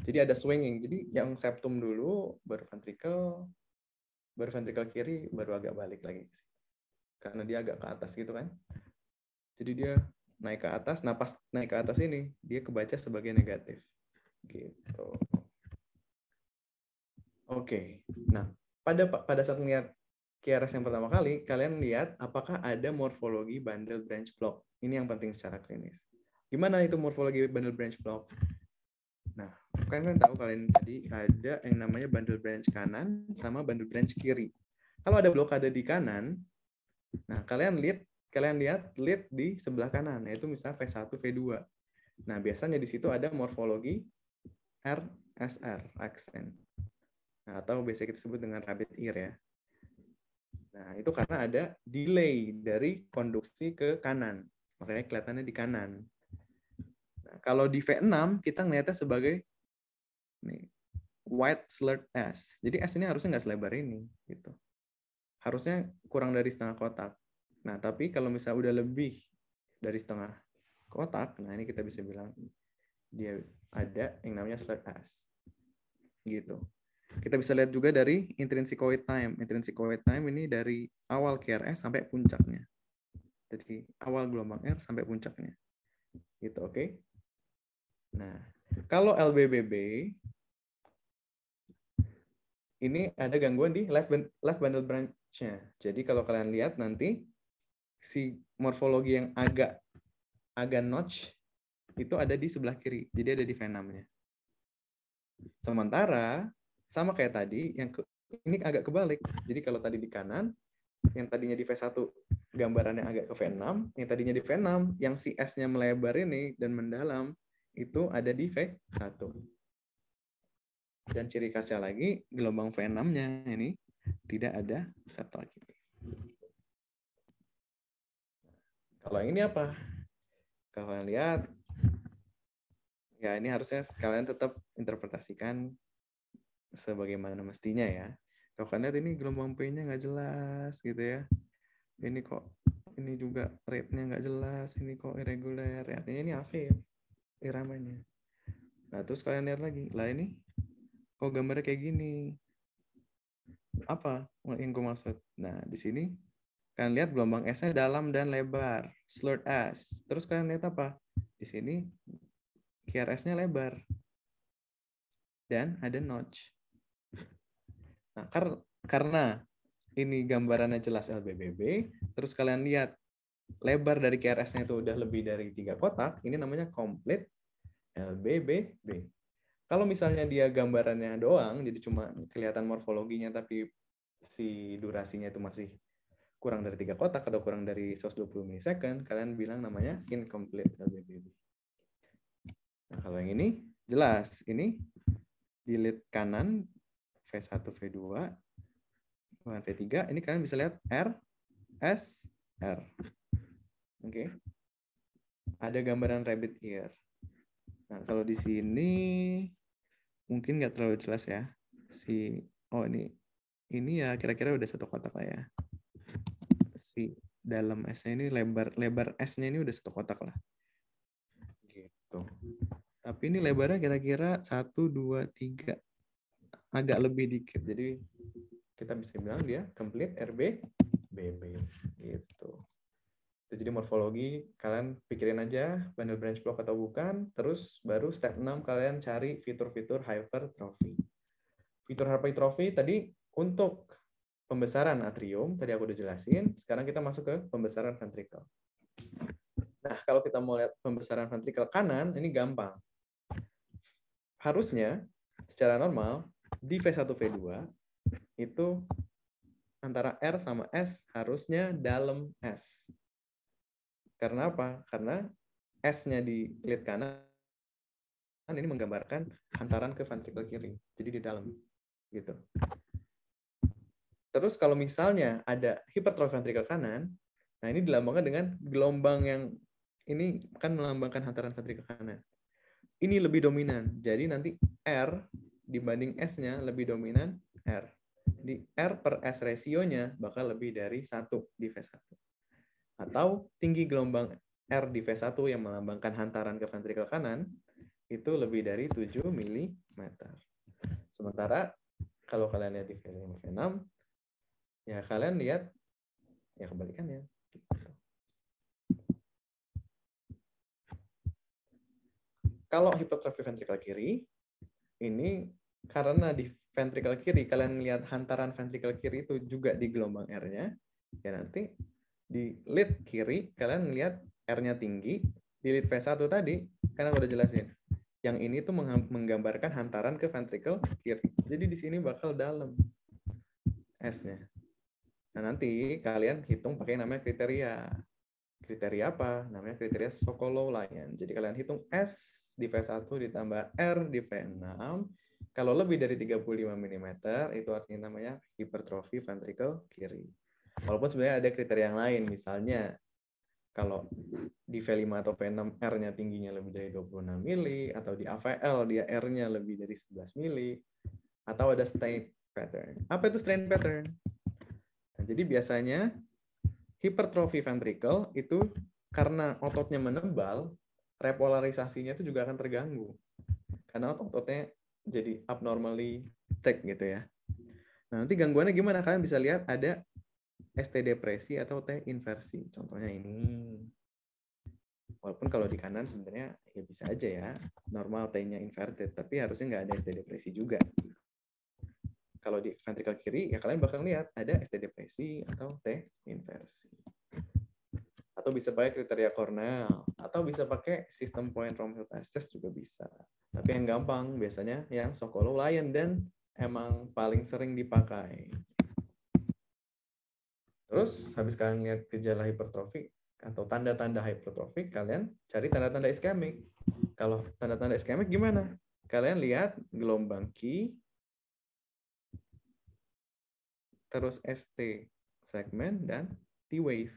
Jadi ada swinging. Jadi yang septum dulu, baru ventricle kiri, baru agak balik lagi. Karena dia agak ke atas gitu kan. Jadi dia naik ke atas. Nah, pas naik ke atas ini, dia kebaca sebagai negatif. Gitu. Oke. Nah, pada saat melihat QRS yang pertama kali, kalian lihat apakah ada morfologi bundle branch block. Ini yang penting secara klinis. Gimana itu morfologi bundle branch block? Nah, kalian tahu tadi ada yang namanya bundle branch kanan sama bundle branch kiri. Kalau ada blokade di kanan, nah kalian lihat lead di sebelah kanan, yaitu misalnya V1, V2. Nah, biasanya di situ ada morfologi RSR, aksen. Nah, atau biasa kita sebut dengan rabbit ear ya. Nah, itu karena ada delay dari konduksi ke kanan. Makanya kelihatannya di kanan. Nah, kalau di V6, kita ngelihatnya sebagai nih, white slurred S. Jadi S ini harusnya nggak selebar ini. Gitu. Harusnya kurang dari setengah kotak. Nah, tapi kalau misalnya udah lebih dari setengah kotak, nah ini kita bisa bilang dia ada yang namanya slurred S. Gitu. Kita bisa lihat juga dari intrinsic void time. Intrinsic void time ini dari awal QRS sampai puncaknya. Dari awal gelombang R sampai puncaknya. Gitu, oke? Nah, kalau LBBB, ini ada gangguan di left bundle branch-nya. Jadi kalau kalian lihat nanti, si morfologi yang agak notch, itu ada di sebelah kiri. Jadi ada di V6-nya. Sementara, sama kayak tadi, ini agak kebalik. Jadi kalau tadi di kanan, yang tadinya di V1 gambarannya agak ke V6, yang tadinya di V6, yang si S-nya melebar ini dan mendalam, itu ada di V1. Dan ciri khasnya lagi, gelombang V6-nya ini tidak ada septal kiri. Kalau yang ini apa? Kalau kalian lihat, ya ini harusnya kalian tetap interpretasikan sebagaimana mestinya ya. Kalau kalian lihat ini gelombang P-nya nggak jelas gitu ya. Ini kok, ini juga rate-nya nggak jelas, ini kok irregular. Ya, artinya ini AV iramanya. Nah, terus kalian lihat lagi, lah ini kok gambarnya kayak gini. Apa yang gue maksud? Nah, di sini kalian lihat gelombang S-nya dalam dan lebar, slurred S. Terus kalian lihat apa? Di sini QRS-nya lebar dan ada notch. Nah, karena ini gambarannya jelas LBBB, terus kalian lihat lebar dari QRS-nya itu udah lebih dari 3 kotak, ini namanya complete LBBB. Kalau misalnya dia gambarannya doang, jadi cuma kelihatan morfologinya tapi si durasinya itu masih kurang dari 3 kotak atau kurang dari 120 milisecond, kalian bilang namanya incomplete LBBB. Nah, kalau yang ini jelas, ini di lead kanan V1, V2, V3, ini kalian bisa lihat R, S, R. Oke. Ada gambaran rabbit ear. Nah, kalau di sini mungkin nggak terlalu jelas ya. Ini ya kira-kira udah 1 kotak lah ya. Si dalam S-nya ini lebar S-nya ini udah 1 kotak lah. Gitu. Tapi ini lebarnya kira-kira 1, 2, 3. Agak lebih dikit. Jadi kita bisa bilang dia complete RBBB gitu. Jadi morfologi kalian pikirin aja bundle branch block atau bukan, terus baru step 6 kalian cari fitur-fitur hypertrophy. Fitur hypertrophy tadi untuk pembesaran atrium, tadi aku udah jelasin, sekarang kita masuk ke pembesaran ventricle. Nah, kalau kita mau lihat pembesaran ventricle kanan, ini gampang. Harusnya secara normal di V1 V2 itu antara R sama S harusnya dalam S. Karena apa? Karena S-nya di lead kanan ini menggambarkan hantaran ke ventricle kiri. Jadi di dalam. Gitu. Terus kalau misalnya ada hipertrofi ventricle kanan, nah ini dilambangkan dengan gelombang yang ini kan melambangkan hantaran ventricle kanan. Ini lebih dominan. Jadi nanti R dibanding S-nya lebih dominan R. Di R per S rasionya bakal lebih dari 1 di V1. Atau tinggi gelombang R di V1 yang melambangkan hantaran ke ventricle kanan itu lebih dari 7 mm. Sementara kalau kalian lihat di V5, V6, ya kalian lihat ya kebalikannya. Kalau hipertrofi ventricle kiri, ini karena di ventricle kiri kalian lihat hantaran ventricle kiri itu juga di gelombang R-nya, ya nanti di lead kiri kalian lihat R-nya tinggi, di lead V1 tadi kan aku udah jelasin. Yang ini tuh menggambarkan hantaran ke ventricle kiri. Jadi di sini bakal dalam S-nya. Nah, nanti kalian hitung pakai namanya kriteria. Kriteria apa? Namanya kriteria Sokolov-Lyon. Jadi kalian hitung S di V1 ditambah R di V6. Kalau lebih dari 35 mm, itu artinya namanya hipertrofi ventricle kiri. Walaupun sebenarnya ada kriteria yang lain. Misalnya, kalau di V5 atau V6 R-nya tingginya lebih dari 26 mili, atau di AVL dia R-nya lebih dari 11 mili, atau ada strain pattern. Apa itu strain pattern? Nah, jadi biasanya hipertrofi ventricle itu karena ototnya menebal, repolarisasinya itu juga akan terganggu. Karena ototnya jadi abnormally thick gitu ya. Nah, nanti gangguannya gimana? Kalian bisa lihat ada ST depresi atau T inversi. Contohnya ini. Walaupun kalau di kanan sebenarnya ya bisa aja ya. Normal T-nya inverted. Tapi harusnya nggak ada ST depresi juga. Kalau di ventricle kiri, ya kalian bakal lihat ada ST depresi atau T inversi. Atau bisa pakai kriteria Cornell. Atau bisa pakai sistem point Romfield test juga bisa. Tapi yang gampang biasanya yang Sokolov-Lyon dan emang paling sering dipakai. Terus habis kalian lihat gejala hipertrofi atau tanda-tanda hipertrofi, kalian cari tanda-tanda iskemik. Kalau tanda-tanda iskemik gimana? Kalian lihat gelombang Q, terus ST segmen dan T wave.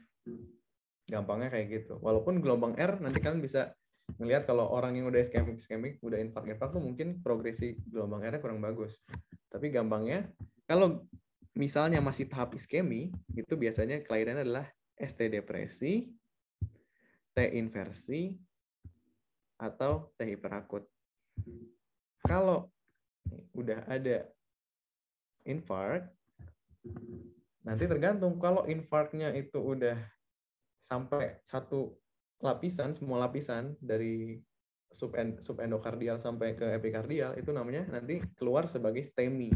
Gampangnya kayak gitu. Walaupun gelombang R nanti kalian bisa ngelihat kalau orang yang udah iskemik, udah infark tuh mungkin progresi gelombang R-nya kurang bagus. Tapi gampangnya, kalau misalnya masih tahap iskemi, itu biasanya kelainan adalah ST depresi, T inversi, atau T hiperakut. Kalau udah ada infark, nanti tergantung. Kalau infarknya itu udah sampai satu lapisan, semua lapisan dari subendokardial sampai ke epikardial, itu namanya nanti keluar sebagai STEMI.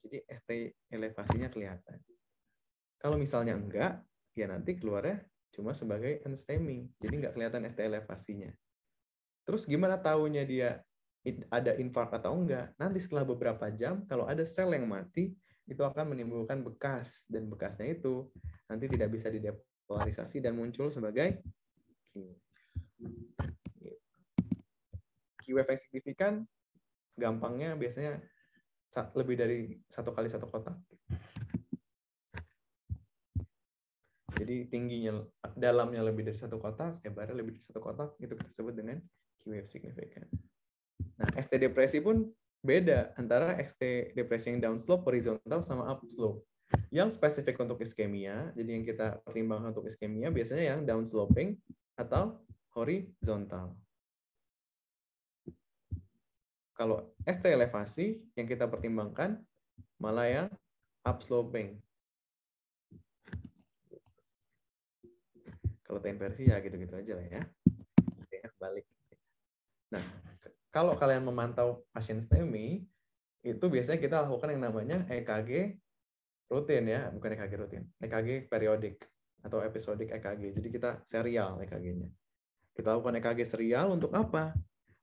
Jadi ST elevasinya kelihatan. Kalau misalnya enggak, ya nanti keluarnya cuma sebagai STEMI. Jadi nggak kelihatan ST elevasinya. Terus gimana taunya dia ada infark atau enggak? Nanti setelah beberapa jam, kalau ada sel yang mati, itu akan menimbulkan bekas. Dan bekasnya itu nanti tidak bisa didepolarisasi dan muncul sebagai Q-wave yang signifikan, gampangnya biasanya lebih dari 1 kali 1 kotak. Jadi tingginya, dalamnya lebih dari 1 kotak, lebarnya lebih dari 1 kotak, itu kita sebut dengan Q-wave signifikan. Nah, ST depresi pun beda antara ST depresi yang downslope, horizontal, sama upslope. Yang spesifik untuk iskemia, jadi yang kita pertimbangkan untuk iskemia biasanya yang downsloping atau horizontal. Kalau ST elevasi yang kita pertimbangkan malah yang upsloping. Kalau T inversi ya gitu-gitu aja lah ya. Balik. Nah, kalau kalian memantau pasien STEMI, itu biasanya kita lakukan yang namanya EKG rutin ya, bukan EKG rutin, EKG periodik atau episodik EKG. Jadi kita serial EKG-nya. Kita lakukan EKG serial untuk apa?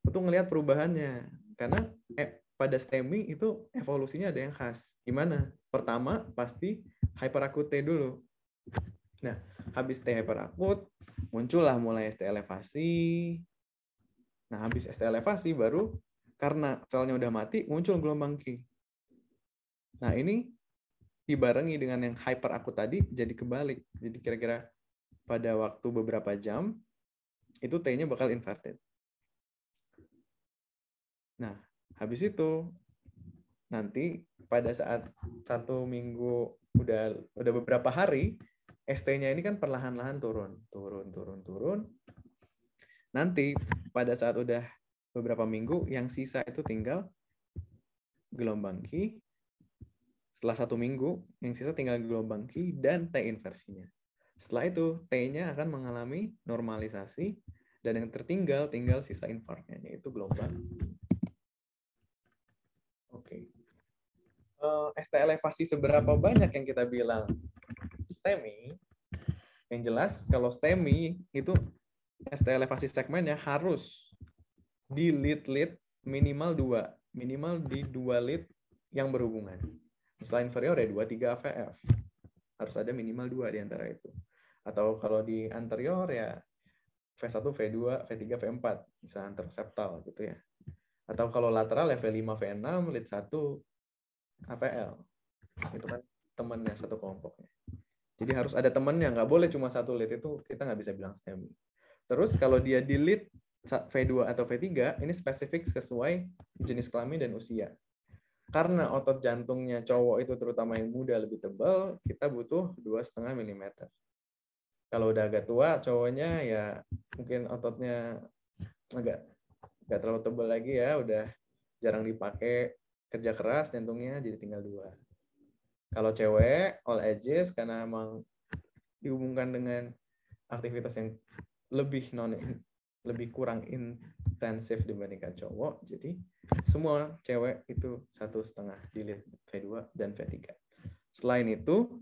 Untuk melihat perubahannya. Karena pada STEMI itu evolusinya ada yang khas. Gimana? Pertama pasti hyperakut T dulu. Nah, habis T hyperakut, muncullah mulai ST elevasi. Nah, habis ST elevasi baru karena selnya udah mati, muncul gelombang Q. Nah, ini dibarengi dengan yang hyperakut tadi jadi kebalik. Jadi kira-kira pada waktu beberapa jam, itu T-nya bakal inverted. Nah, habis itu nanti pada saat 1 minggu udah beberapa hari, ST-nya ini kan perlahan-lahan turun. Nanti pada saat udah beberapa minggu, yang sisa itu tinggal gelombang Q. Setelah 1 minggu, yang sisa tinggal gelombang Q dan T inversinya. Setelah itu, T-nya akan mengalami normalisasi, dan yang tertinggal tinggal sisa infarknya, yaitu gelombang. Oke. ST elevasi seberapa banyak yang kita bilang STEMI? Yang jelas, kalau STEMI itu ST elevasi segmennya harus di lead minimal 2. Minimal di 2 lead yang berhubungan. Misalnya inferior ya 2-3 AVF. Harus ada minimal 2 di antara itu. Atau kalau di anterior ya V1, V2, V3, V4. Bisa anterseptal gitu ya. Atau kalau lateral ya V5, V6, lead 1, AVL. Itu kan temannya satu kelompoknya. Jadi harus ada temannya, nggak boleh cuma 1 lead, itu kita nggak bisa bilang STEMI. Terus kalau dia di lead V2 atau V3, ini spesifik sesuai jenis kelamin dan usia. Karena otot jantungnya cowok itu terutama yang muda lebih tebal, kita butuh 2,5 mm. Kalau udah agak tua, cowoknya ya mungkin ototnya agak nggak terlalu tebal lagi ya, udah jarang dipakai, kerja keras jantungnya jadi tinggal 2. Kalau cewek, all ages, karena emang dihubungkan dengan aktivitas yang lebih kurang intensif dibandingkan cowok, jadi semua cewek itu 1,5 di lead V2 dan V3. Selain itu,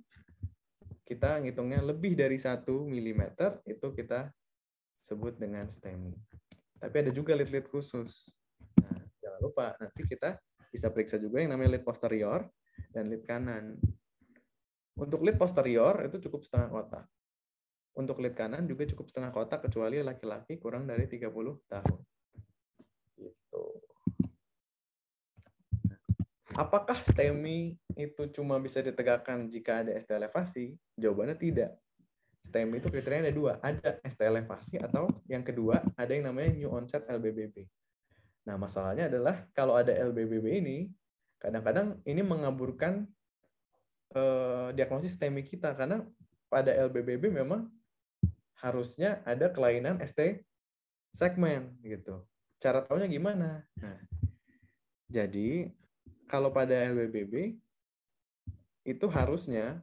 kita ngitungnya lebih dari 1 mm, itu kita sebut dengan STEMI. Tapi ada juga lead-lead khusus. Nah, jangan lupa, nanti kita bisa periksa juga yang namanya lead posterior dan lead kanan. Untuk lead posterior itu cukup setengah kotak. Untuk lead kanan juga cukup setengah kotak kecuali laki-laki kurang dari 30 tahun. Gitu. Apakah STEMI itu cuma bisa ditegakkan jika ada ST elevasi? Jawabannya tidak. STEMI itu kriterianya ada dua. Ada ST elevasi atau yang kedua ada yang namanya new onset LBBB. Nah, masalahnya adalah kalau ada LBBB ini, kadang-kadang ini mengaburkan diagnosis STEMI kita. Karena pada LBBB memang harusnya ada kelainan ST segmen gitu. Cara taunya gimana? Nah, jadi kalau pada LBBB itu harusnya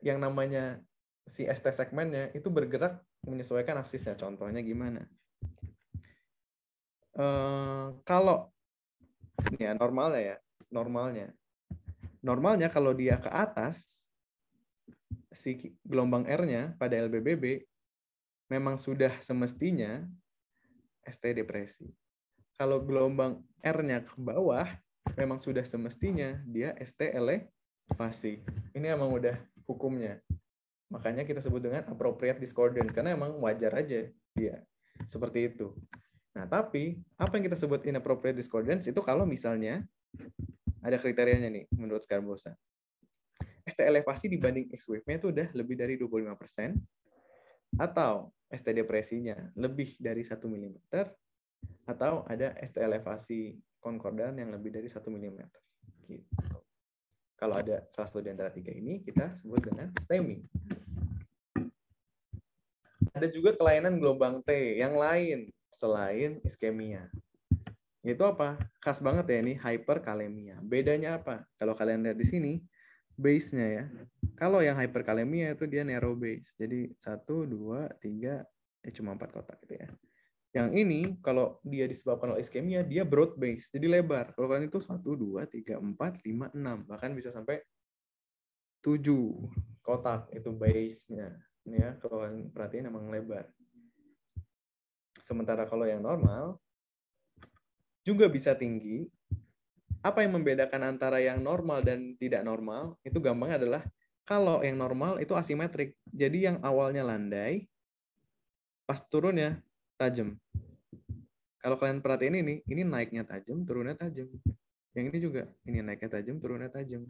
yang namanya si ST segmennya itu bergerak menyesuaikan absisnya. Contohnya gimana? Kalau ini ya normalnya kalau dia ke atas si gelombang R-nya pada LBBB memang sudah semestinya ST depresi. Kalau gelombang R-nya ke bawah memang sudah semestinya dia ST elevasi. Ini emang udah hukumnya. Makanya kita sebut dengan appropriate discordant karena emang wajar aja dia seperti itu. Nah, tapi apa yang kita sebut inappropriate discordance itu kalau misalnya ada kriterianya nih menurut Scarbosa. ST elevasi dibanding X-wave-nya itu udah lebih dari 25%, atau ST depresinya lebih dari 1 mm, atau ada ST elevasi konkordan yang lebih dari 1 mm. Gitu. Kalau ada salah satu di antara tiga ini, kita sebut dengan STEMI. Ada juga kelainan gelombang T yang lain selain iskemia. Itu apa? Khas banget ya ini, hyperkalemia. Bedanya apa? Kalau kalian lihat di sini, base-nya ya. Kalau yang hyperkalemia itu dia narrow base. Jadi 1, 2, 3, cuma 4 kotak gitu ya. Yang ini kalau dia disebabkan oleh iskemia, dia broad base, jadi lebar. Kalau kalian itu 1, 2, 3, 4, 5, 6, bahkan bisa sampai 7 kotak itu base-nya. Ini ya, kalau kalian perhatiin emang lebar. Sementara kalau yang normal juga bisa tinggi. Apa yang membedakan antara yang normal dan tidak normal? Itu gampangnya adalah kalau yang normal itu asimetrik. Jadi yang awalnya landai, pas turunnya tajam. Kalau kalian perhatiin ini naiknya tajam, turunnya tajam. Yang ini juga, ini naiknya tajam, turunnya tajam.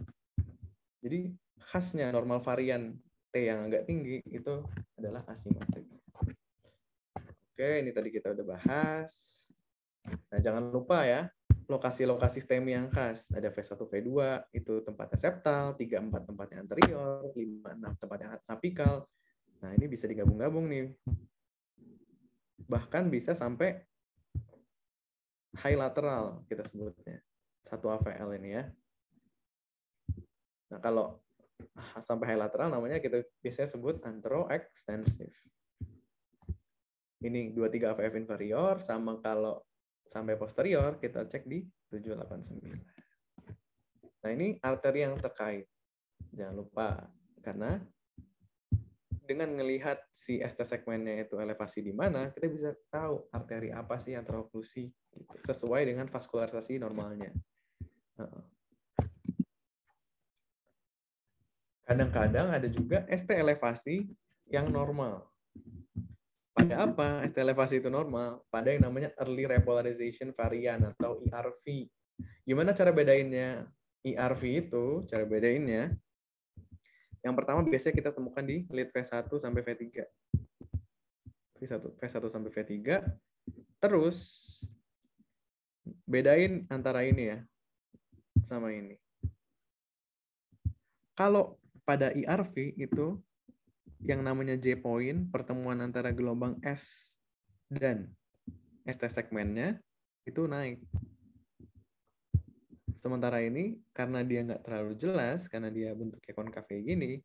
Jadi khasnya normal varian T yang agak tinggi itu adalah asimetrik. Oke, ini tadi kita udah bahas. Nah, jangan lupa ya, lokasi-lokasi STEMI yang khas. Ada V1, V2, itu tempatnya septal, 3, 4 tempatnya anterior, 5, 6 tempatnya apikal. Nah, ini bisa digabung-gabung nih. Bahkan bisa sampai high lateral kita sebutnya. 1 AVL ini ya. Nah, kalau sampai high lateral namanya kita biasanya sebut anteroextensive. Ini 23 AVF inferior, sama kalau sampai posterior kita cek di 789. Nah, ini arteri yang terkait. Jangan lupa, karena dengan melihat si ST segmennya itu elevasi di mana, kita bisa tahu arteri apa sih yang teroklusi sesuai dengan vaskularisasi normalnya. Kadang-kadang ada juga ST elevasi yang normal. Pada apa ST elevasi itu normal? Pada yang namanya early repolarization variant atau ERV. Gimana cara bedainnya ERV itu? Cara bedainnya, yang pertama biasanya kita temukan di lead V1 sampai V3. V1 sampai V3. Terus bedain antara ini ya sama ini. Kalau pada ERV itu yang namanya J point, pertemuan antara gelombang S dan ST segmennya itu naik. Sementara ini karena dia nggak terlalu jelas, karena dia bentuknya konkav kayak gini,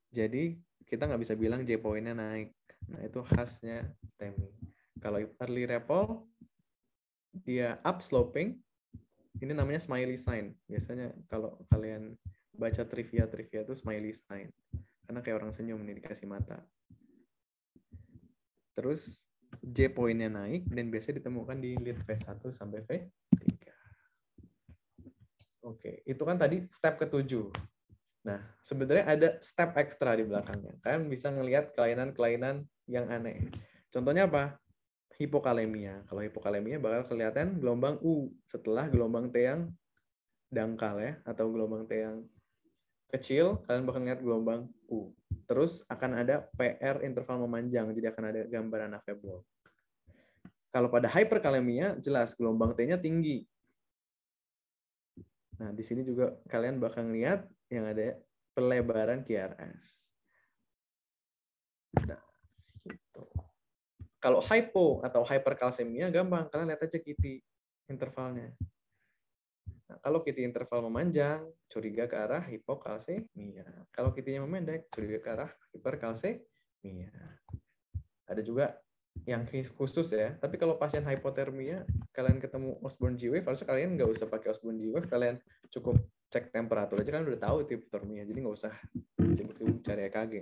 jadi kita nggak bisa bilang J point-nya naik. Nah, itu khasnya STEMI. Kalau early repol, dia upsloping, ini namanya smiley sign. Biasanya kalau kalian baca trivia itu smiley sign. Karena kayak orang senyum nih dikasih mata. Terus J point-nya naik dan biasanya ditemukan di lead V1 sampai V3. Oke, itu kan tadi step ke-7. Nah, sebenarnya ada step ekstra di belakangnya. Kalian bisa ngelihat kelainan-kelainan yang aneh. Contohnya apa? Hipokalemia. Kalau hipokalemia bakal kelihatan gelombang U setelah gelombang T yang dangkal ya, atau gelombang T yang kecil, kalian bakal lihat gelombang U. Terus akan ada PR interval memanjang, jadi akan ada gambaran afebol. Kalau pada hyperkalemia, jelas gelombang T-nya tinggi. Nah, di sini juga kalian bakal lihat yang ada pelebaran QRS. Nah, gitu. Kalau hypo atau hyperkalsemia gampang, kalian lihat aja KITI intervalnya. Nah, kalau KITI interval memanjang, curiga ke arah hipokalsemia. Kalau KITI-nya memendek, curiga ke arah hiperkalsemia. Ada juga yang khusus ya. Tapi kalau pasien hipotermia, kalian ketemu Osborne G-wave, harusnya kalian nggak usah pakai Osborne G-wave, kalian cukup cek temperatur aja, kalian udah tahu itu hipotermia, jadi nggak usah sibuk-sibuk cari EKG.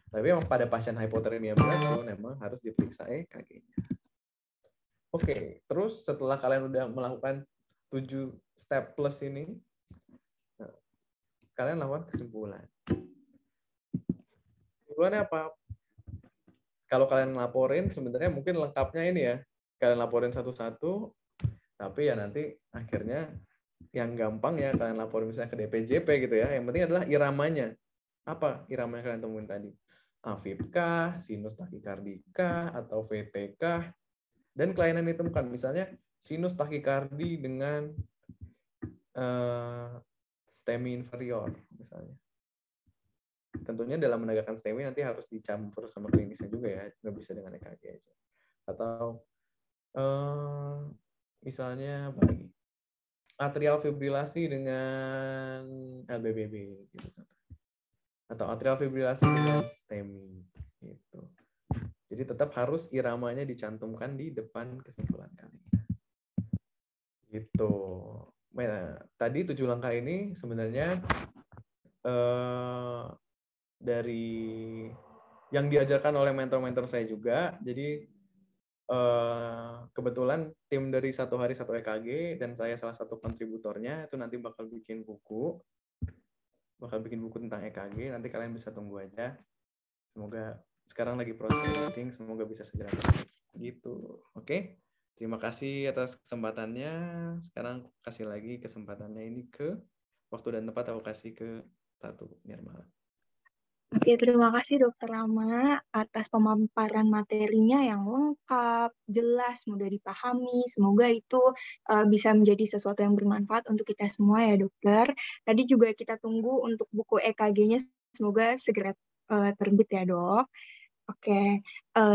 Tapi memang pada pasien hipotermia berat tuh memang harus diperiksa EKG-nya. Oke, terus setelah kalian udah melakukan 7 step plus ini, kalian lakukan kesimpulan. Kesimpulannya apa? Kalau kalian laporin, sebenarnya mungkin lengkapnya ini ya, kalian laporin satu-satu, tapi ya nanti akhirnya yang gampang ya kalian laporin misalnya ke DPJP gitu ya. Yang penting adalah iramanya. Apa irama yang kalian temuin tadi? AFib kah, sinus takikardika, atau VT kah? Dan kelainan ditemukan, misalnya sinus takikardi dengan STEMI inferior misalnya. Tentunya dalam menegakkan STEMI nanti harus dicampur sama klinisnya juga ya, nggak bisa dengan EKG aja. Atau misalnya apa lagi? Atrial fibrilasi dengan LBBB gitu. Atau atrial fibrilasi dengan STEMI gitu. Jadi tetap harus iramanya dicantumkan di depan kesimpulan kalian. Gitu. Nah, tadi 7 langkah ini sebenarnya dari yang diajarkan oleh mentor-mentor saya juga. Jadi kebetulan tim dari Satu Hari Satu EKG dan saya salah satu kontributornya itu nanti bakal bikin buku tentang EKG. Nanti kalian bisa tunggu aja. Semoga sekarang lagi proses editing, semoga bisa segera gitu. Oke. Terima kasih atas kesempatannya. Sekarang kasih lagi kesempatannya ini ke waktu dan tempat, aku kasih ke Ratu Nirmala. Oke, terima kasih Dokter Rama atas pemaparan materinya yang lengkap, jelas, mudah dipahami. Semoga itu bisa menjadi sesuatu yang bermanfaat untuk kita semua ya Dokter. Tadi juga kita tunggu untuk buku EKG-nya, semoga segera terbit ya Dok. Oke,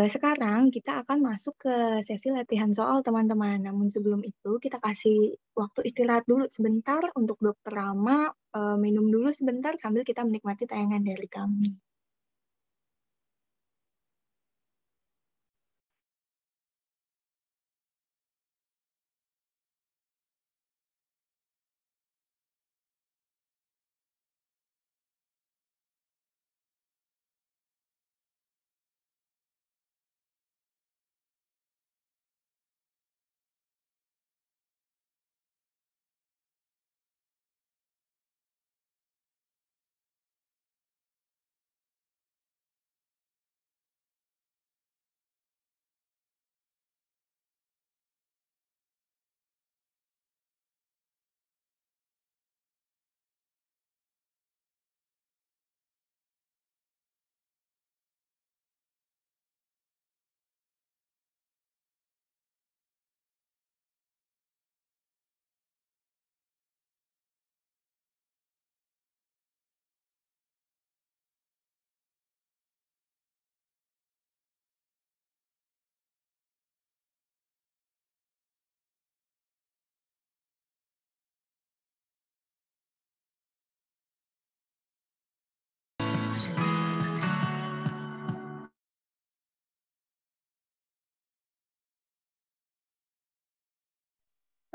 sekarang kita akan masuk ke sesi latihan soal teman-teman. Namun sebelum itu kita kasih waktu istirahat dulu sebentar untuk Dokter Rama minum dulu sebentar sambil kita menikmati tayangan dari kami.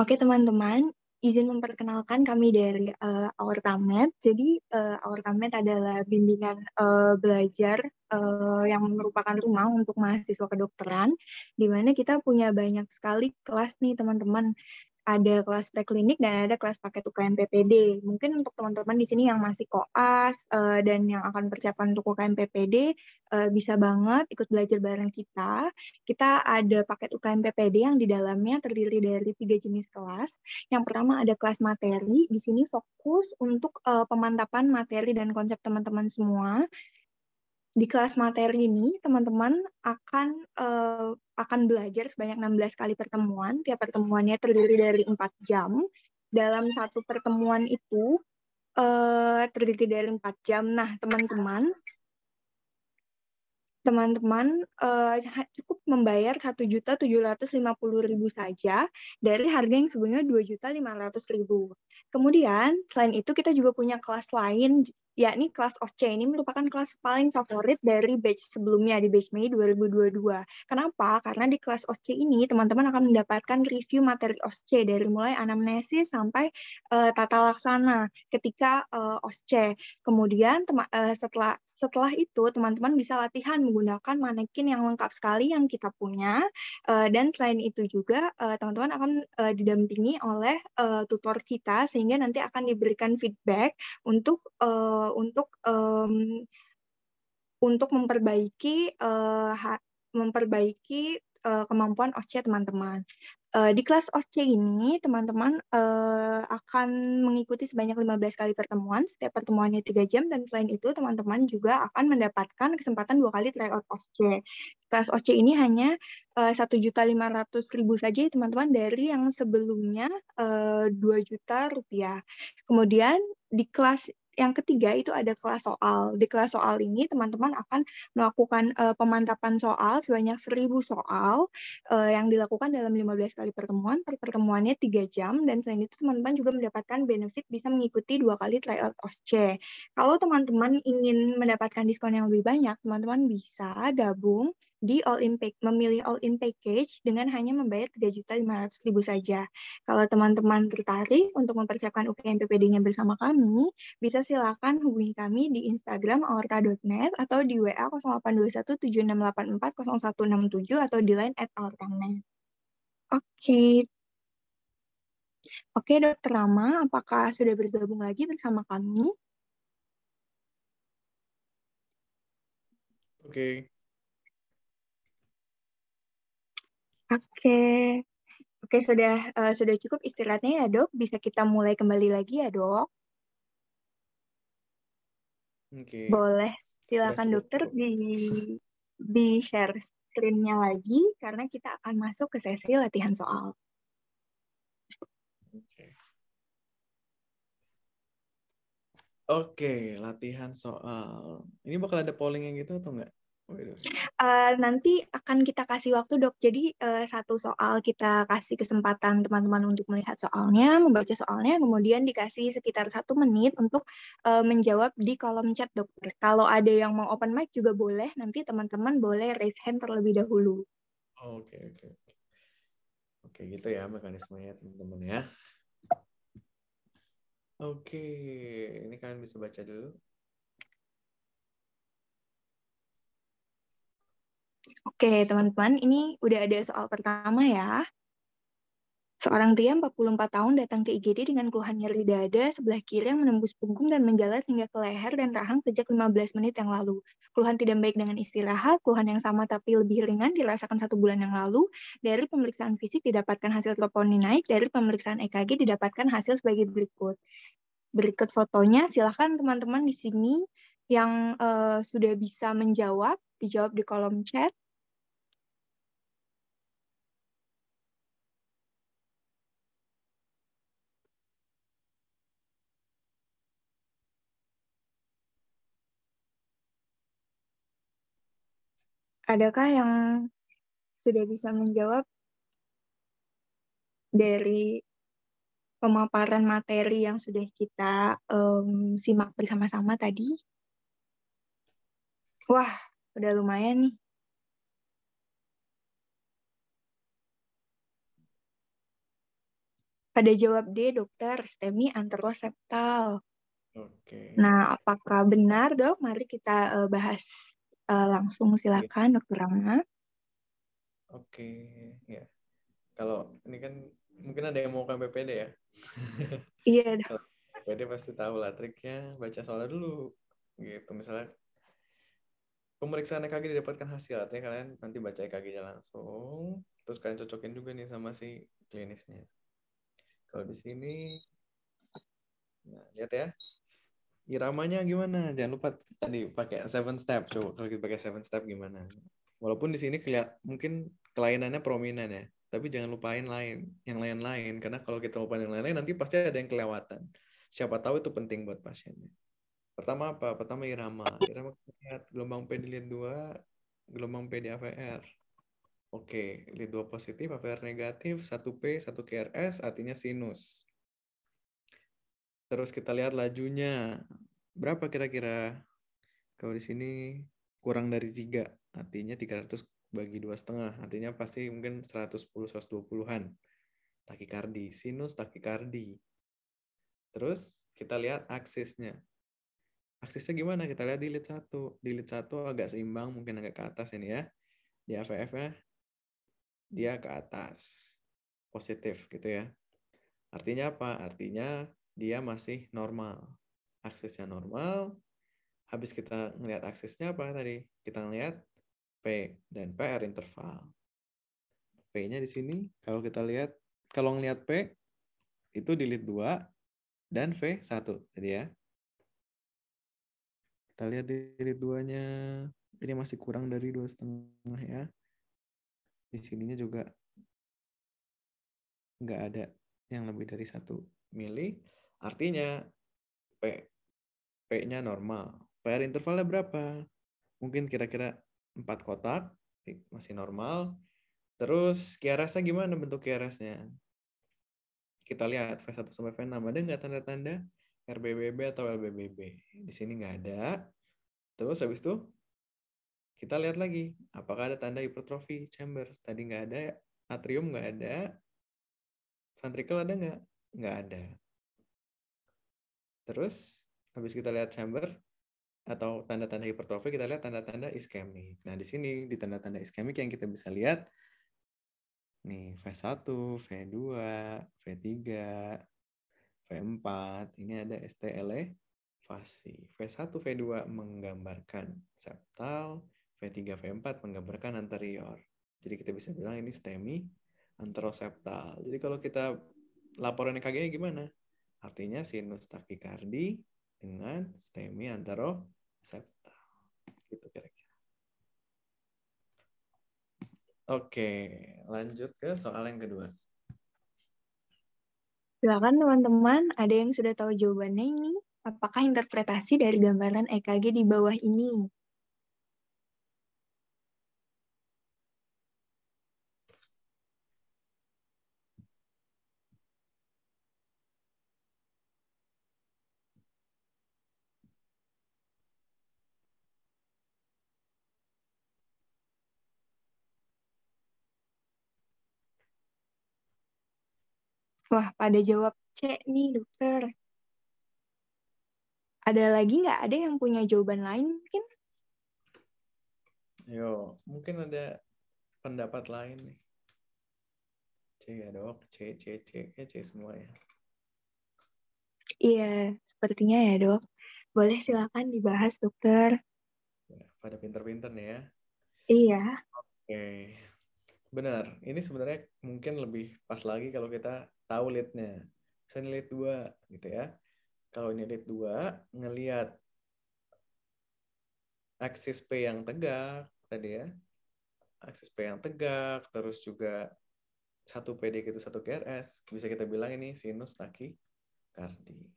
Oke teman-teman, izin memperkenalkan kami dari Aortamed. Jadi Aortamed adalah bimbingan belajar yang merupakan rumah untuk mahasiswa kedokteran, di mana kita punya banyak sekali kelas nih teman-teman. Ada kelas preklinik dan ada kelas paket UKM PPD. Mungkin untuk teman-teman di sini yang masih koas dan yang akan persiapan untuk UKM PPD bisa banget ikut belajar bareng kita. Kita ada paket UKM PPD yang di dalamnya terdiri dari 3 jenis kelas. Yang pertama ada kelas materi. Di sini fokus untuk pemantapan materi dan konsep teman-teman semua. Di kelas materi ini, teman-teman akan belajar sebanyak 16 kali pertemuan. Tiap pertemuannya terdiri dari 4 jam. Dalam satu pertemuan itu terdiri dari 4 jam. Nah, teman-teman cukup membayar 1.750.000 saja dari harga yang sebelumnya 2.500.000. Kemudian, selain itu kita juga punya kelas lain, yakni kelas OSCE. Ini merupakan kelas paling favorit dari batch sebelumnya, di batch Mei 2022. Kenapa? Karena di kelas OSCE ini, teman-teman akan mendapatkan review materi OSCE dari mulai anamnesis sampai tata laksana ketika OSCE. Kemudian, setelah itu, teman-teman bisa latihan menggunakan manekin yang lengkap sekali yang kita punya. Dan selain itu juga, teman-teman akan didampingi oleh tutor kita, sehingga nanti akan diberikan feedback untuk memperbaiki kemampuan OSCE teman-teman. Di kelas OSCE ini, teman-teman akan mengikuti sebanyak 15 kali pertemuan, setiap pertemuannya 3 jam, dan selain itu teman-teman juga akan mendapatkan kesempatan 2 kali tryout OSCE. Kelas OSCE ini hanya 1.500.000 saja, teman-teman, dari yang sebelumnya 2 juta rupiah. Kemudian di kelas yang ketiga itu ada kelas soal. Di kelas soal ini teman-teman akan melakukan pemantapan soal sebanyak 1.000 soal yang dilakukan dalam 15 kali pertemuan. Per pertemuannya 3 jam, dan selain itu teman-teman juga mendapatkan benefit bisa mengikuti 2 kali tryout OSCE. Kalau teman-teman ingin mendapatkan diskon yang lebih banyak, teman-teman bisa gabung di memilih all-in package dengan hanya membayar 3.500.000 saja. Kalau teman-teman tertarik untuk mempersiapkan UKM PPD-nya bersama kami, bisa silakan hubungi kami di Instagram aorta.net atau di WA 082176840167 atau di line @aorta.net. Oke. Oke, Dokter Rama, apakah sudah bergabung lagi bersama kami? Oke. Oke, sudah cukup istirahatnya ya, Dok. Bisa kita mulai kembali lagi ya, Dok. Oke. Boleh, silakan Sudah dokter cukup. di share screen-nya lagi karena kita akan masuk ke sesi latihan soal. Oke, latihan soal. Ini bakal ada polling yang gitu atau enggak? Nanti akan kita kasih waktu, Dok. Jadi satu soal kita kasih kesempatan teman-teman untuk melihat soalnya, membaca soalnya, kemudian dikasih sekitar 1 menit untuk menjawab di kolom chat, Dokter. Kalau ada yang mau open mic juga boleh, nanti teman-teman boleh raise hand terlebih dahulu. Oke. Oke, gitu ya mekanismenya, teman-teman ya. Oke, ini kalian bisa baca dulu. Oke, teman-teman, ini udah ada soal pertama ya. Seorang pria 44 tahun datang ke IGD dengan keluhan nyeri dada sebelah kiri yang menembus punggung dan menjalar hingga ke leher dan rahang sejak 15 menit yang lalu. Keluhan tidak baik dengan istirahat, keluhan yang sama tapi lebih ringan dirasakan 1 bulan yang lalu. Dari pemeriksaan fisik didapatkan hasil troponin naik, dari pemeriksaan EKG didapatkan hasil sebagai berikut. Berikut fotonya, silahkan teman-teman di sini yang sudah bisa menjawab, dijawab di kolom chat. Adakah yang sudah bisa menjawab dari pemaparan materi yang sudah kita simak bersama-sama tadi? Wah, udah lumayan nih. Pada jawab D, dokter, STEMI anteroseptal. Oke. Nah, apakah benar, Dok? Mari kita bahas langsung. Silakan, Dokter Rama. Oke, ya. Kalau ini kan Mungkin ada yang mau ke PPD ya? Iya, Dok. Kalau PPD pasti tahu lah triknya, baca soalnya dulu. Gitu, misalnya pemeriksaan EKG didapatkan hasil, artinya kalian nanti baca EKG-nya langsung, terus kalian cocokin juga nih sama si klinisnya. Kalau di sini, nah, lihat ya, iramanya gimana? Jangan lupa tadi pakai 7 step. Coba kalau kita pakai 7 step gimana? Walaupun di sini mungkin kelainannya prominent ya, tapi jangan lupain yang lain-lain. Karena kalau kita lupain yang lain-lain, nanti pasti ada yang kelewatan. Siapa tahu itu penting buat pasiennya. Pertama apa? Pertama irama. Irama kita lihat gelombang P dilihat 2, gelombang P di AVR. Oke, lead 2 positif, AVR negatif, 1P, 1 QRS, artinya sinus. Terus kita lihat lajunya. Berapa kira-kira? Kalau di sini kurang dari 3, artinya 300 bagi 2,5. Artinya pasti mungkin 110, 120-an. Takikardi, sinus takikardi. Terus kita lihat aksisnya. Aksisnya gimana? Kita lihat di lead 1. Di lead 1 agak seimbang, mungkin agak ke atas ini ya. Di AVF-nya dia ke atas. Positif gitu ya. Artinya apa? Artinya dia masih normal. Aksesnya normal. Habis kita ngelihat aksesnya apa tadi? Kita ngelihat P dan PR interval. P-nya di sini, kalau kita lihat, kalau ngelihat P, itu di lead 2 dan V1. Jadi ya, kita lihat di lead 2-nya, ini masih kurang dari 2,5 ya. Di sininya juga nggak ada yang lebih dari 1 mili. Artinya P P-nya normal. PR intervalnya berapa? Mungkin kira-kira 4 kotak, masih normal. Terus QRS-nya gimana bentuk QRS-nya? Kita lihat V1 sampai V6, ada nggak tanda-tanda RBBB atau LBBB? Di sini nggak ada. Terus habis itu kita lihat lagi, apakah ada tanda hipertrofi chamber? Tadi nggak ada, atrium nggak ada, ventricle ada nggak? Nggak ada. Terus habis kita lihat chamber, atau tanda-tanda hipertrofi, kita lihat tanda-tanda iskemik. Nah, di sini di tanda-tanda iskemik yang kita bisa lihat nih V1, V2, V3, V4, ini ada ST elevasi. V1, V2 menggambarkan septal, V3, V4 menggambarkan anterior. Jadi kita bisa bilang ini STEMI anteroseptal. Jadi kalau kita laporan EKG gimana? Artinya sinus takikardi dengan STEMI anteroseptal. Gitu kira-kira. Oke, lanjut ke soal yang kedua. Silakan teman-teman, ada yang sudah tahu jawabannya ini? Apakah interpretasi dari gambaran EKG di bawah ini? Wah, pada jawab C nih, dokter. Ada lagi nggak? Ada yang punya jawaban lain mungkin? Yo, mungkin ada pendapat lain nih. C ya dok, C semua ya. Iya, sepertinya ya dok. Boleh silakan dibahas, dokter. Ya, pada pinter-pinter nih ya. Iya. Oke, benar. Ini sebenarnya mungkin lebih pas lagi kalau kita tahu lead-nya. Misalnya lead 2 gitu ya. Kalau ini lead 2, ngelihat aksis P yang tegak tadi ya. Aksis P yang tegak, terus juga 1 PD gitu, 1 QRS. Bisa kita bilang ini sinus takikardi.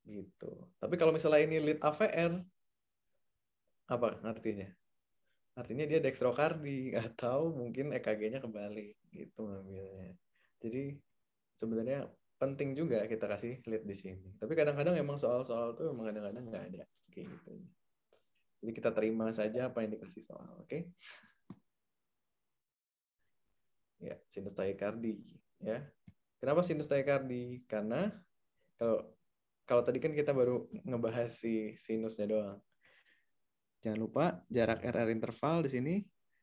Gitu. Tapi kalau misalnya ini lead AVR, apa artinya? Artinya dia dextrokardi atau mungkin EKG-nya kebalik gitu ngambilnya. Jadi sebenarnya penting juga kita kasih lead di sini. Tapi kadang-kadang emang soal-soal tuh emang kadang-kadang nggak ada kayak gitu. Jadi kita terima saja apa yang dikasih soal, oke? Ya, sinus tachycardy ya. Kenapa sinus tachycardy? Karena kalau kalau tadi kan kita baru ngebahas si sinusnya doang. Jangan lupa jarak RR interval di sini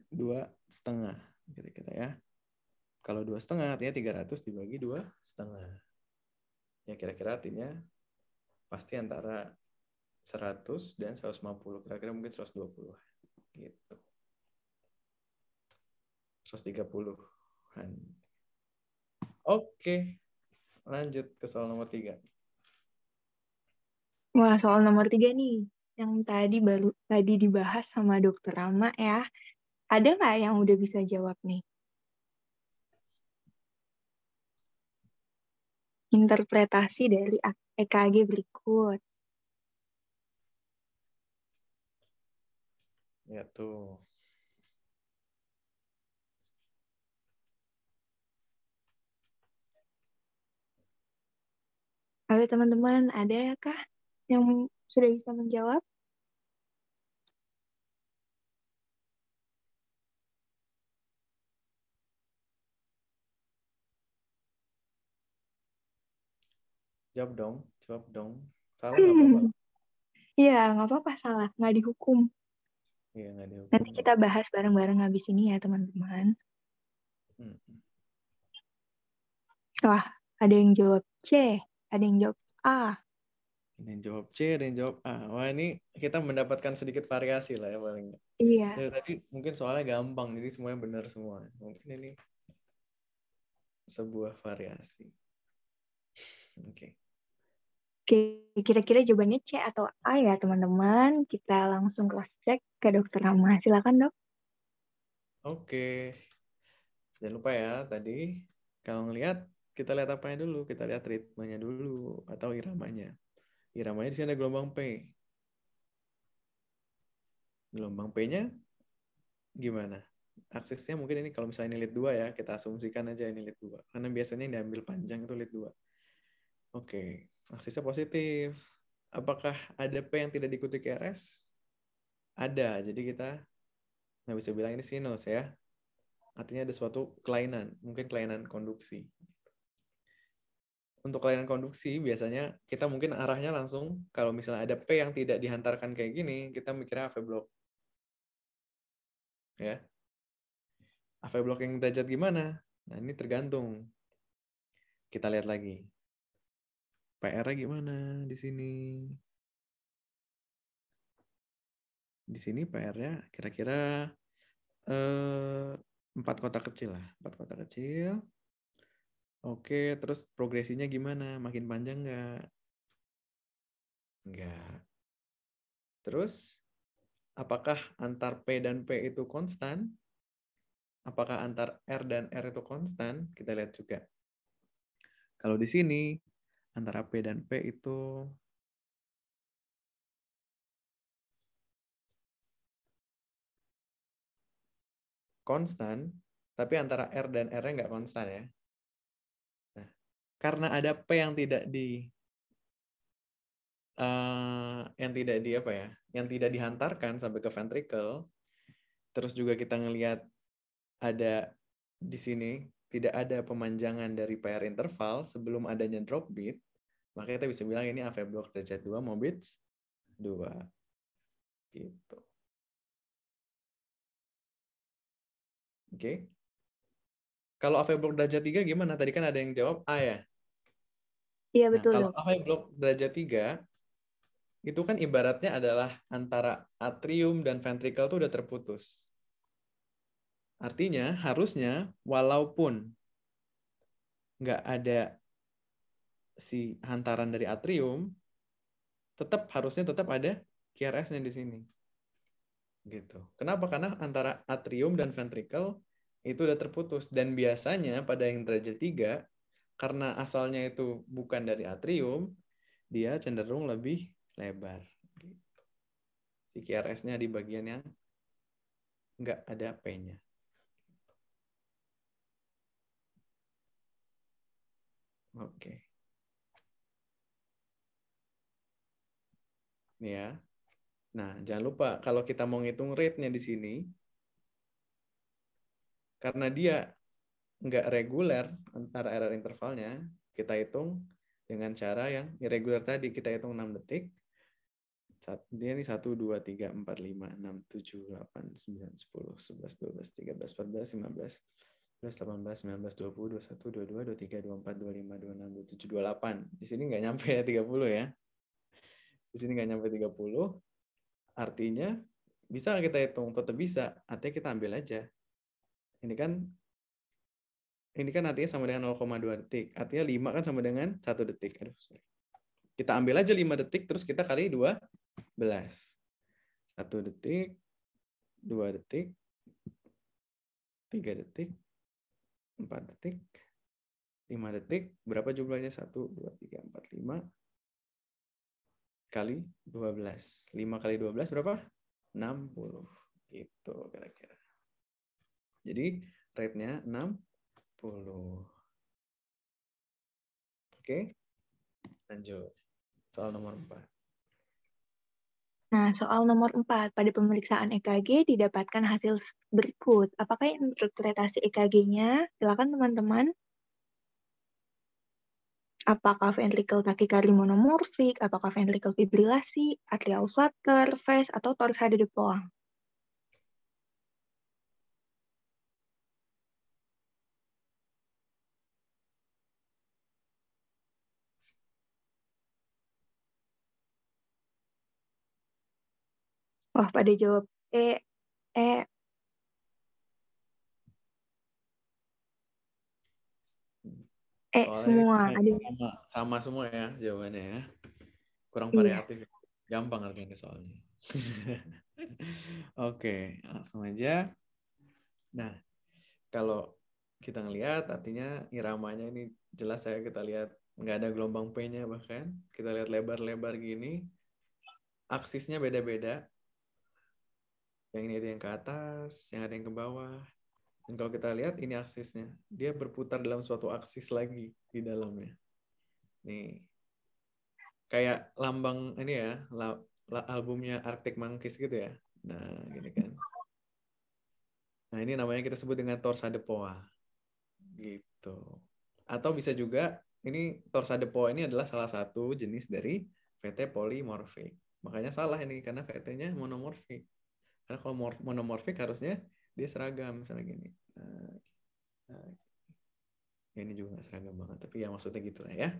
2,5 kira-kira ya. Kalau 2,5 artinya 300 dibagi 2,5. Ya kira-kira artinya pasti antara 100 dan 150. Kira-kira mungkin 120. Gitu. 130-an. Oke. Lanjut ke soal nomor 3. Wah, soal nomor 3 nih. Yang tadi dibahas sama Dokter Rama ya. Ada nggak yang udah bisa jawab nih? Interpretasi dari EKG berikut. Ya tuh. Halo teman-teman, adakah yang sudah bisa menjawab? Jawab dong. Salah nggak apa-apa. Iya, nggak apa-apa salah, nggak dihukum. Iya, nggak dihukum. Nanti kita bahas bareng-bareng habis ini ya teman-teman. Wah, ada yang jawab C, ada yang jawab A. Ada yang jawab C, ada yang jawab A. Wah, ini kita mendapatkan sedikit variasi lah ya paling nggak. Iya. Dari tadi mungkin soalnya gampang, jadi semuanya benar semua. Mungkin ini sebuah variasi. Oke. Oke, kira-kira jawabannya C atau A ya teman-teman. Kita langsung cross-check ke Dokter Rama. Silakan dok. Oke. Jangan lupa ya, tadi kalau ngelihat, kita lihat apanya dulu. Kita lihat ritmenya dulu, atau iramanya. Iramanya di sini ada gelombang P. Gelombang P-nya gimana? Aksesnya mungkin ini kalau misalnya ini lead 2 ya, kita asumsikan aja ini lead 2. Karena biasanya yang diambil panjang itu lead 2. Oke, aksesnya positif. Apakah ada P yang tidak diikuti QRS? Ada, jadi kita nggak bisa bilang ini sinus ya. Artinya ada suatu kelainan, mungkin kelainan konduksi. Untuk kelainan konduksi, biasanya kita mungkin arahnya langsung, kalau misalnya ada P yang tidak dihantarkan kayak gini, kita mikirnya AV block. Ya. AV block yang derajat gimana? Nah, ini tergantung. Kita lihat lagi. PR-nya gimana di sini? Di sini PR-nya kira-kira 4 kotak kecil lah. 4 kotak kecil. Oke, terus progresinya gimana? Makin panjang nggak? Nggak. Terus, apakah antar P dan P itu konstan? Apakah antar R dan R itu konstan? Kita lihat juga. Kalau di sini, antara P dan P itu konstan, tapi antara R dan R-nya nggak konstan ya. Nah, karena ada P yang tidak dihantarkan sampai ke ventricle, terus juga kita ngelihat ada di sini tidak ada pemanjangan dari PR interval sebelum adanya drop beat, maka kita bisa bilang ini AV block derajat 2 mau beats 2. Gitu. Oke. Kalau AV block derajat 3 gimana? Tadi kan ada yang jawab A ya. Iya Nah, betul kalau dok. AV block derajat 3 itu kan ibaratnya adalah antara atrium dan ventricle itu udah terputus. Artinya harusnya walaupun nggak ada si hantaran dari atrium, harusnya tetap ada QRS-nya di sini. Gitu. Kenapa? Karena antara atrium dan ventricle itu udah terputus. Dan biasanya pada yang derajat 3, karena asalnya itu bukan dari atrium, dia cenderung lebih lebar. Gitu. Si QRS-nya di bagian yang nggak ada P-nya. Oke. Ini ya. Nah, jangan lupa kalau kita mau ngitung rate-nya di sini, karena dia nggak reguler antara error intervalnya, kita hitung dengan cara yang irregular tadi. Kita hitung 6 detik. Dia ini 1, 2, 3, 4, 5, 6, 7, 8, 9, 10, 11, 12, 13, 14, 15. 18, 19, 20, 21, 22, 23, 24, 25, 26, 27, 28. Di sini nggak nyampe ya 30 ya. Di sini nggak nyampe 30. Artinya bisa kita hitung, tetap bisa. Artinya kita ambil aja. Ini kan artinya sama dengan 0,2 detik. Artinya 5 kan sama dengan 1 detik. Aduh, sorry. Kita ambil aja 5 detik, terus kita kali 12. 1 detik, 2 detik, 3 detik, 4 detik, 5 detik. Berapa jumlahnya? 1, 2, 3, 4, 5 kali 12. 5 kali 12 berapa? 60. Gitu kira-kira. Jadi rate-nya 60. Oke, lanjut. Soal nomor 4. Nah, soal nomor 4, pada pemeriksaan EKG didapatkan hasil berikut. Apakah interpretasi EKG-nya? Silakan teman-teman. Apakah ventricle tachycardia monomorfik, apakah ventricle fibrilasi, atrial flutter, phase, atau torsade de Poix? Wah, pada jawab E, Soalnya ini semua. Ada sama semua ya jawabannya ya. Kurang iya. variatif. Gampang artinya soalnya. Oke, langsung aja. Nah, kalau kita ngelihat artinya iramanya ini jelas ya, kita lihat nggak ada gelombang P-nya, bahkan kita lihat lebar-lebar gini, aksisnya beda-beda. Yang ini ada yang ke atas, yang ada yang ke bawah. Dan kalau kita lihat ini aksisnya, dia berputar dalam suatu aksis lagi di dalamnya. Nih, kayak lambang ini ya, albumnya Arctic Monkeys gitu ya. Nah, gini kan. Nah, ini namanya kita sebut dengan torsade Poix. Gitu. Atau bisa juga, ini torsade Poix ini adalah salah satu jenis dari VT polimorfik. Makanya salah ini, karena VT-nya monomorfik. Karena kalau monomorfik harusnya dia seragam, misalnya gini. Nah, ini juga nggak seragam banget, tapi ya maksudnya gitu lah ya.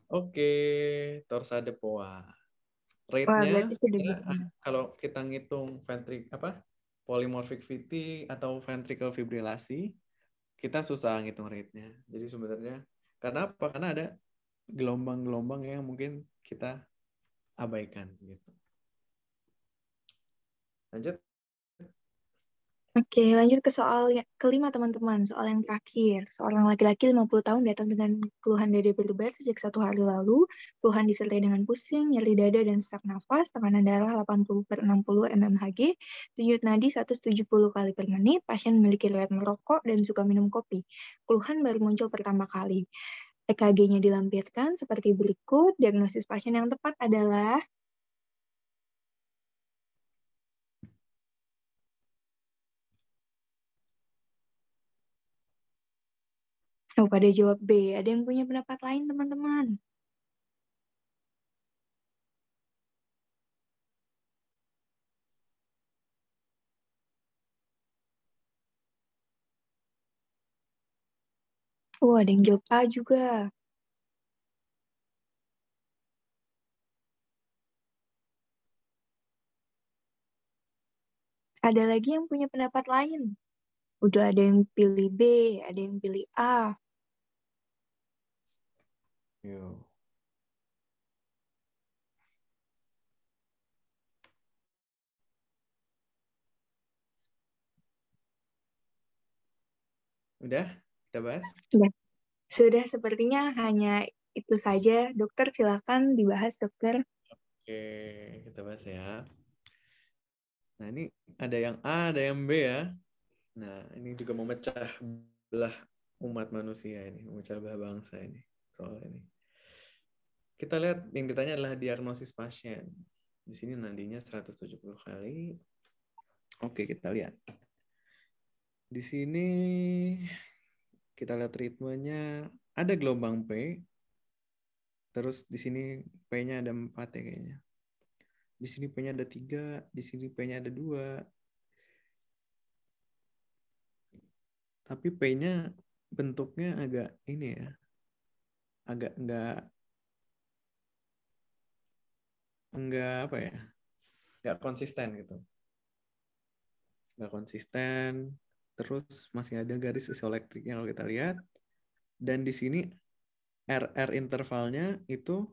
Oke, torsade Poix. Wah, Rate-nya berarti sudah bisa. kalau kita ngitung polymorphic VT atau ventricle fibrilasi, kita susah ngitung rate-nya. Jadi sebenarnya karena apa? Karena ada gelombang-gelombang yang mungkin kita abaikan gitu. Lanjut. Oke, lanjut ke soal kelima, teman-teman. Soal yang terakhir. Seorang laki-laki 50 tahun datang dengan keluhan dada berdebar sejak 1 hari lalu. Keluhan disertai dengan pusing, nyeri dada, dan sesak nafas. Tekanan darah 80/60 mmHg. Denyut nadi 170 kali per menit. Pasien memiliki riwayat merokok dan suka minum kopi. Keluhan baru muncul pertama kali. EKG-nya dilampirkan seperti berikut. Diagnosis pasien yang tepat adalah pada jawab B. Ada yang punya pendapat lain, teman-teman? Ada yang jawab A juga. Ada lagi yang punya pendapat lain? Udah ada yang pilih B, ada yang pilih A. Yo. Udah, kita bahas. Sudah, sepertinya hanya itu saja. Dokter, silakan dibahas, dokter. Oke, kita bahas ya. Nah, ini ada yang A, ada yang B ya. Nah, ini juga memecah belah umat manusia ini, memecah belah bangsa ini, soal ini. Kita lihat yang ditanya adalah diagnosis pasien. Di sini nadinya 170 kali. Oke, kita lihat. Di sini kita lihat ritmenya, ada gelombang P. Terus di sini P-nya ada 4 ya kayaknya. Di sini P-nya ada 3, di sini P-nya ada 2. Tapi P-nya bentuknya agak ini ya, agak enggak apa ya, enggak konsisten gitu. Enggak konsisten. Terus masih ada garis isoelektrik yang kalau kita lihat. Dan di sini RR intervalnya itu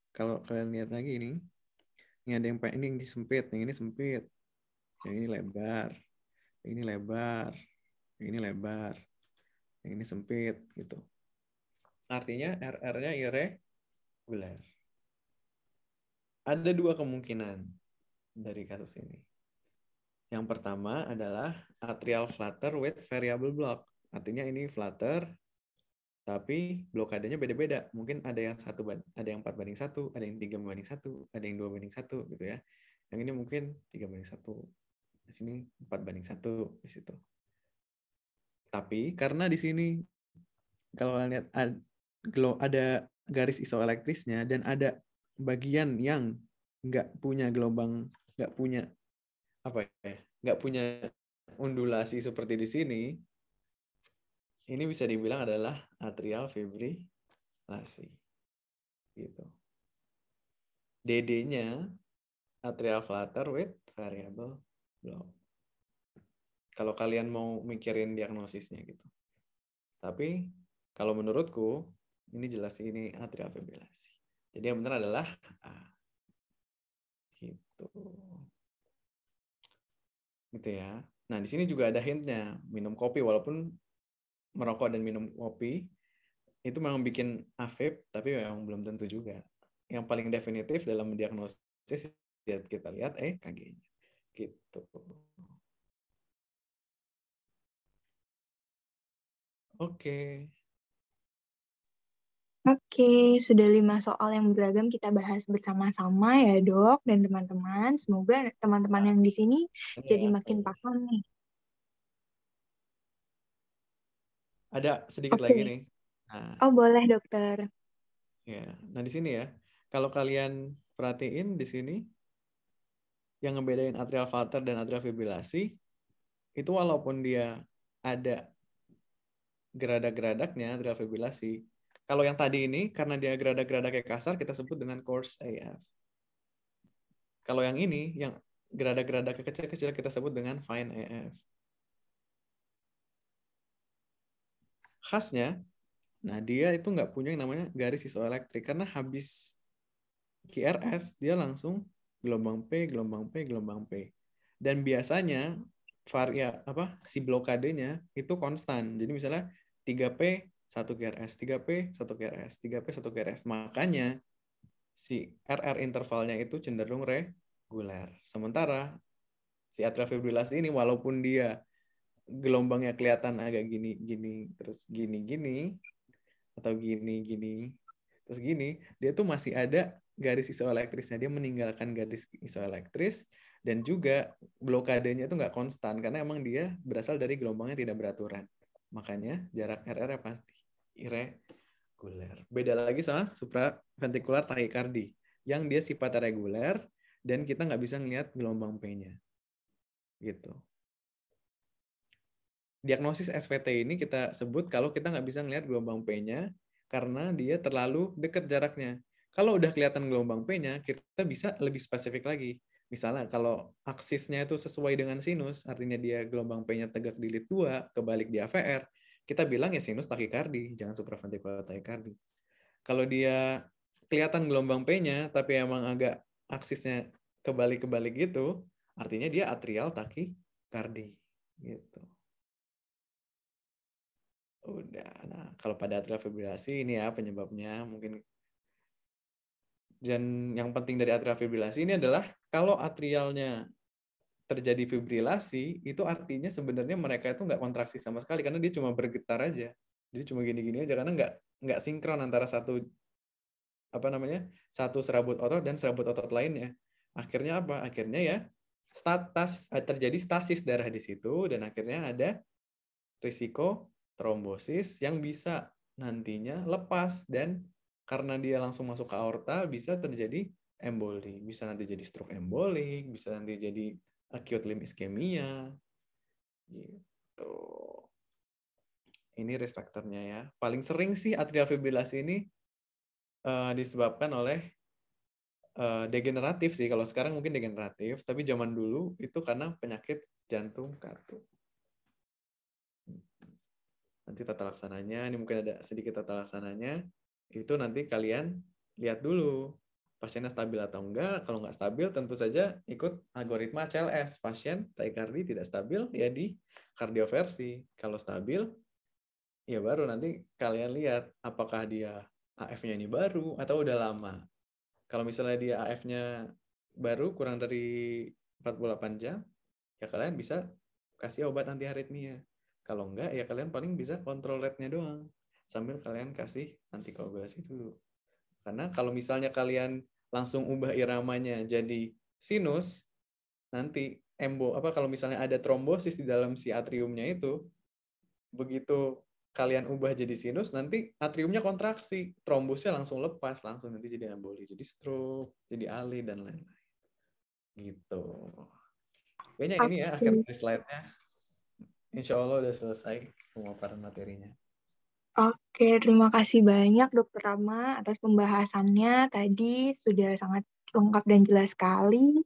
kalau kalian lihat lagi ini ada yang ini yang disempit, yang ini sempit, yang ini lebar, yang ini lebar, yang ini lebar, yang ini sempit gitu. Artinya RR-nya irregular. Ada dua kemungkinan dari kasus ini. Yang pertama adalah atrial flutter with variable block. Artinya ini flutter tapi blokadenya beda-beda. Mungkin ada yang 4:1, ada yang 3:1, ada yang 2:1 gitu ya. Yang ini mungkin 3:1. Di sini 4:1 di situ. Tapi karena di sini kalau kalian lihat ada garis isoelektrisnya dan ada bagian yang nggak punya gelombang, nggak punya apa ya, nggak punya undulasi seperti di sini, ini bisa dibilang adalah atrial fibrilasi. Gitu. DD-nya atrial flutter with variable block. Kalau kalian mau mikirin diagnosisnya gitu. Tapi kalau menurutku ini jelas ini atrial fibrilasi. Jadi yang benar adalah A. Gitu. Gitu ya. Nah, di sini juga ada hintnya. Minum kopi walaupun merokok dan minum kopi itu memang bikin AFib, tapi memang belum tentu juga. Yang paling definitif dalam diagnosis kita lihat EKG-nya. Gitu. Oke. Oke, sudah 5 soal yang beragam kita bahas bersama-sama ya dok dan teman-teman. Semoga teman-teman yang di sini jadi makin paham nih. Ada sedikit lagi nih. Nah, Oh boleh dokter. ya. Nah di sini ya, kalau kalian perhatiin di sini yang ngebedain atrial flutter dan atrial fibrilasi itu walaupun dia ada geradak-geradaknya atrial fibrilasi. Kalau yang tadi ini karena dia geradak-geradaknya kasar kita sebut dengan coarse AF. Kalau yang ini yang geradak-geradaknya kecil-kecil kita sebut dengan fine AF. Khasnya, nah dia itu nggak punya yang namanya garis isoelektrik karena habis QRS dia langsung gelombang P, gelombang P, gelombang P. Dan biasanya si blokadenya itu konstan. Jadi misalnya 3P 1 QRS, 3P 1 QRS, 3P 1 QRS. Makanya si RR intervalnya itu cenderung reguler. Sementara si atrial fibrilasi ini walaupun dia gelombangnya kelihatan agak gini-gini terus gini-gini atau gini-gini terus gini, dia tuh masih ada garis isoelektrisnya. Dia meninggalkan garis isoelektris dan juga blokadenya itu nggak konstan karena emang dia berasal dari gelombangnya tidak beraturan. Makanya jarak RR pasti irregular. Beda lagi sama supraventricular tachycardia yang dia sifatnya reguler dan kita nggak bisa ngelihat gelombang P-nya. Gitu. Diagnosis SVT ini kita sebut kalau kita nggak bisa ngelihat gelombang P-nya karena dia terlalu dekat jaraknya. Kalau udah kelihatan gelombang P-nya, kita bisa lebih spesifik lagi. Misalnya kalau aksisnya itu sesuai dengan sinus, artinya dia gelombang P-nya tegak di lead 2, kebalik di AVR, kita bilang ya sinus takikardi, jangan supraventricular takikardi. Kalau dia kelihatan gelombang P-nya, tapi emang agak aksisnya kebalik-kebalik gitu, artinya dia atrial takikardi. Gitu. Udah. Nah, kalau pada atrial fibrilasi ini ya penyebabnya mungkin. Dan yang penting dari atrial fibrilasi ini adalah kalau atrialnya terjadi fibrilasi, itu artinya sebenarnya mereka itu nggak kontraksi sama sekali karena dia cuma bergetar aja. Jadi cuma gini-gini aja karena nggak sinkron antara satu serabut otot dan serabut otot lainnya. Akhirnya apa? Akhirnya ya terjadi stasis darah di situ dan akhirnya ada risiko trombosis yang bisa nantinya lepas dan karena dia langsung masuk ke aorta bisa terjadi emboli, bisa nanti jadi stroke embolik, bisa nanti jadi acute limb ischemia gitu. Ini risk factor-nya ya. Paling sering sih atrial fibrilasi ini disebabkan oleh degeneratif sih. Kalau sekarang mungkin degeneratif, tapi zaman dulu itu karena penyakit jantung katup. Nanti tata laksananya, ini mungkin ada sedikit tata laksananya. Itu nanti kalian lihat dulu pasiennya stabil atau enggak. Kalau nggak stabil, tentu saja ikut algoritma CLS. Pasien tachycardia tidak stabil, ya di kardioversi. Kalau stabil, ya baru nanti kalian lihat apakah dia AF-nya ini baru atau udah lama. Kalau misalnya dia AF-nya baru kurang dari 48 jam, ya kalian bisa kasih obat anti aritmia. Kalau enggak, ya kalian paling bisa kontrol rate-nya doang. Sambil kalian kasih antikoagulasi dulu. Karena kalau misalnya kalian langsung ubah iramanya jadi sinus, nanti kalau misalnya ada trombosis di dalam si atriumnya itu, begitu kalian ubah jadi sinus, nanti atriumnya kontraksi, trombosnya langsung lepas, langsung nanti jadi emboli, jadi stroke, jadi ALI, dan lain-lain. Gitu. Kayaknya ini ya akhir dari slide-nya. Insya Allah udah selesai pemaparan materinya. Oke, terima kasih banyak Dokter Rama atas pembahasannya. Tadi sudah sangat lengkap dan jelas sekali.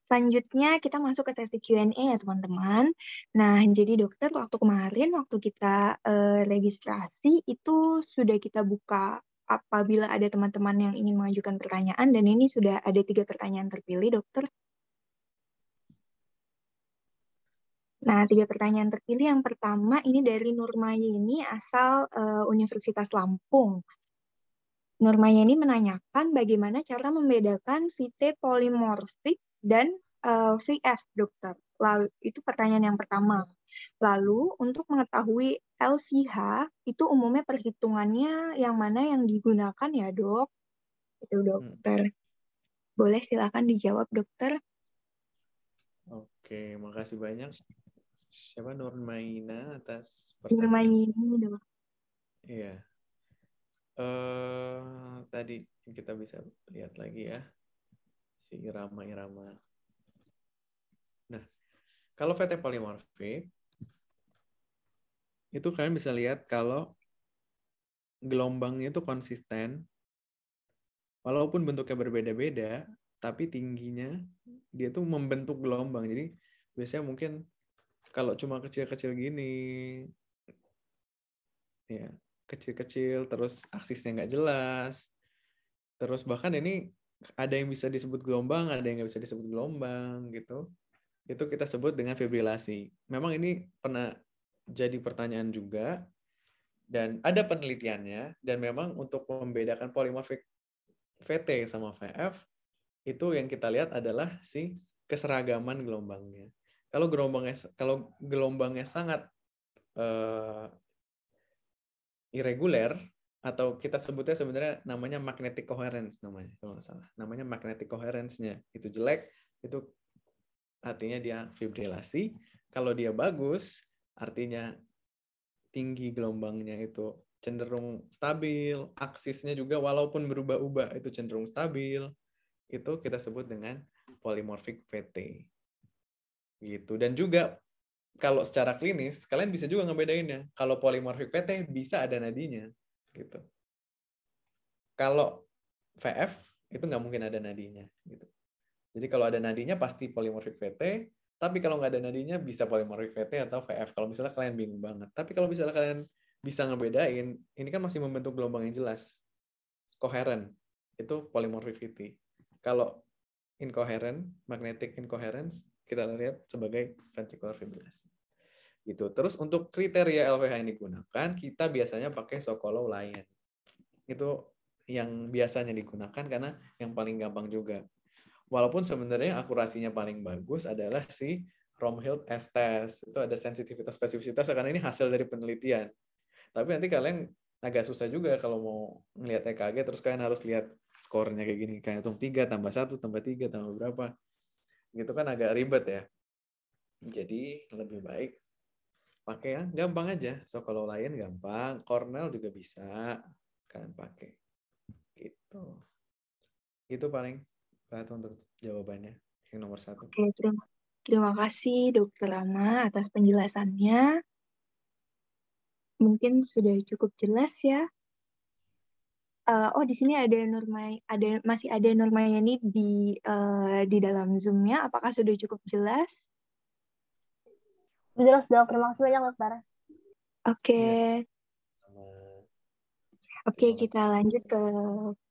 Selanjutnya kita masuk ke sesi Q&A ya teman-teman. Nah, jadi dokter waktu kemarin, waktu kita registrasi, itu sudah kita buka apabila ada teman-teman yang ingin mengajukan pertanyaan, dan ini sudah ada 3 pertanyaan terpilih, dokter. Nah, 3 pertanyaan terpilih. Yang pertama ini dari Nurmayeni asal Universitas Lampung. Nurmayeni menanyakan bagaimana cara membedakan VT polimorfik dan VF, dokter. Lalu, itu pertanyaan yang pertama. Lalu, untuk mengetahui LVH, itu umumnya perhitungannya yang mana yang digunakan ya, dok? Itu, dokter. Boleh silakan dijawab, dokter. Oke, makasih banyak. Siapa Nurmaina atas pertanyaan? Nurmayeni, dok. Iya. Tadi kita bisa lihat lagi ya si irama-irama. Nah, kalau VT polimorfik itu kalian bisa lihat kalau gelombangnya itu konsisten, walaupun bentuknya berbeda-beda, tapi tingginya dia tuh membentuk gelombang. Jadi biasanya mungkin kalau cuma kecil-kecil gini, ya kecil-kecil, terus aksisnya nggak jelas, terus bahkan ini ada yang bisa disebut gelombang, ada yang nggak bisa disebut gelombang gitu. Itu kita sebut dengan fibrilasi. Memang ini pernah jadi pertanyaan juga, dan ada penelitiannya, dan memang untuk membedakan polimorfik VT sama VF, itu yang kita lihat adalah si keseragaman gelombangnya. Kalau gelombangnya sangat irregular, atau kita sebutnya sebenarnya namanya magnetic coherence namanya, kalau nggak salah. Namanya magnetic coherence-nya itu jelek, itu artinya dia fibrilasi. Kalau dia bagus, artinya tinggi gelombangnya itu cenderung stabil, aksisnya juga walaupun berubah-ubah itu cenderung stabil. Itu kita sebut dengan polymorphic VT. Gitu. Dan juga kalau secara klinis kalian bisa juga ngebedainnya. Kalau polymorphic VT bisa ada nadinya gitu. Kalau VF itu nggak mungkin ada nadinya gitu. Jadi kalau ada nadinya pasti polymorphic VT, tapi kalau nggak ada nadinya bisa polymorphic VT atau VF. Kalau misalnya kalian bingung banget. Tapi kalau misalnya kalian bisa ngebedain, ini kan masih membentuk gelombang yang jelas. Coherent, itu polymorphicity. Kalau incoherent, magnetic incoherence, kita lihat sebagai ventricular fibrilasi. Gitu. Terus untuk kriteria LVH yang digunakan, kita biasanya pakai Sokolov Lion. Itu yang biasanya digunakan karena yang paling gampang juga. Walaupun sebenarnya akurasinya paling bagus adalah si Romhild S-test. Itu ada sensitivitas spesifisitas karena ini hasil dari penelitian. Tapi nanti kalian agak susah juga kalau mau ngelihat EKG, terus kalian harus lihat skornya kayak gini. Kayak hitung 3 tambah 1 tambah 3 tambah berapa. Gitu kan agak ribet ya. Jadi lebih baik pakai yang gampang aja. So kalau lain gampang, Cornell juga bisa kalian pakai. Gitu. Itu paling Ratu untuk jawabannya yang nomor 1. Oke, terima, terima kasih Dokter Rama atas penjelasannya. Mungkin sudah cukup jelas ya. Oh, di sini ada masih ada Nurmayani di dalam Zoom-nya. Apakah sudah cukup jelas? Jelas dok, terima kasih banyak dokter. Oke. Iya. Oke, kita lanjut ke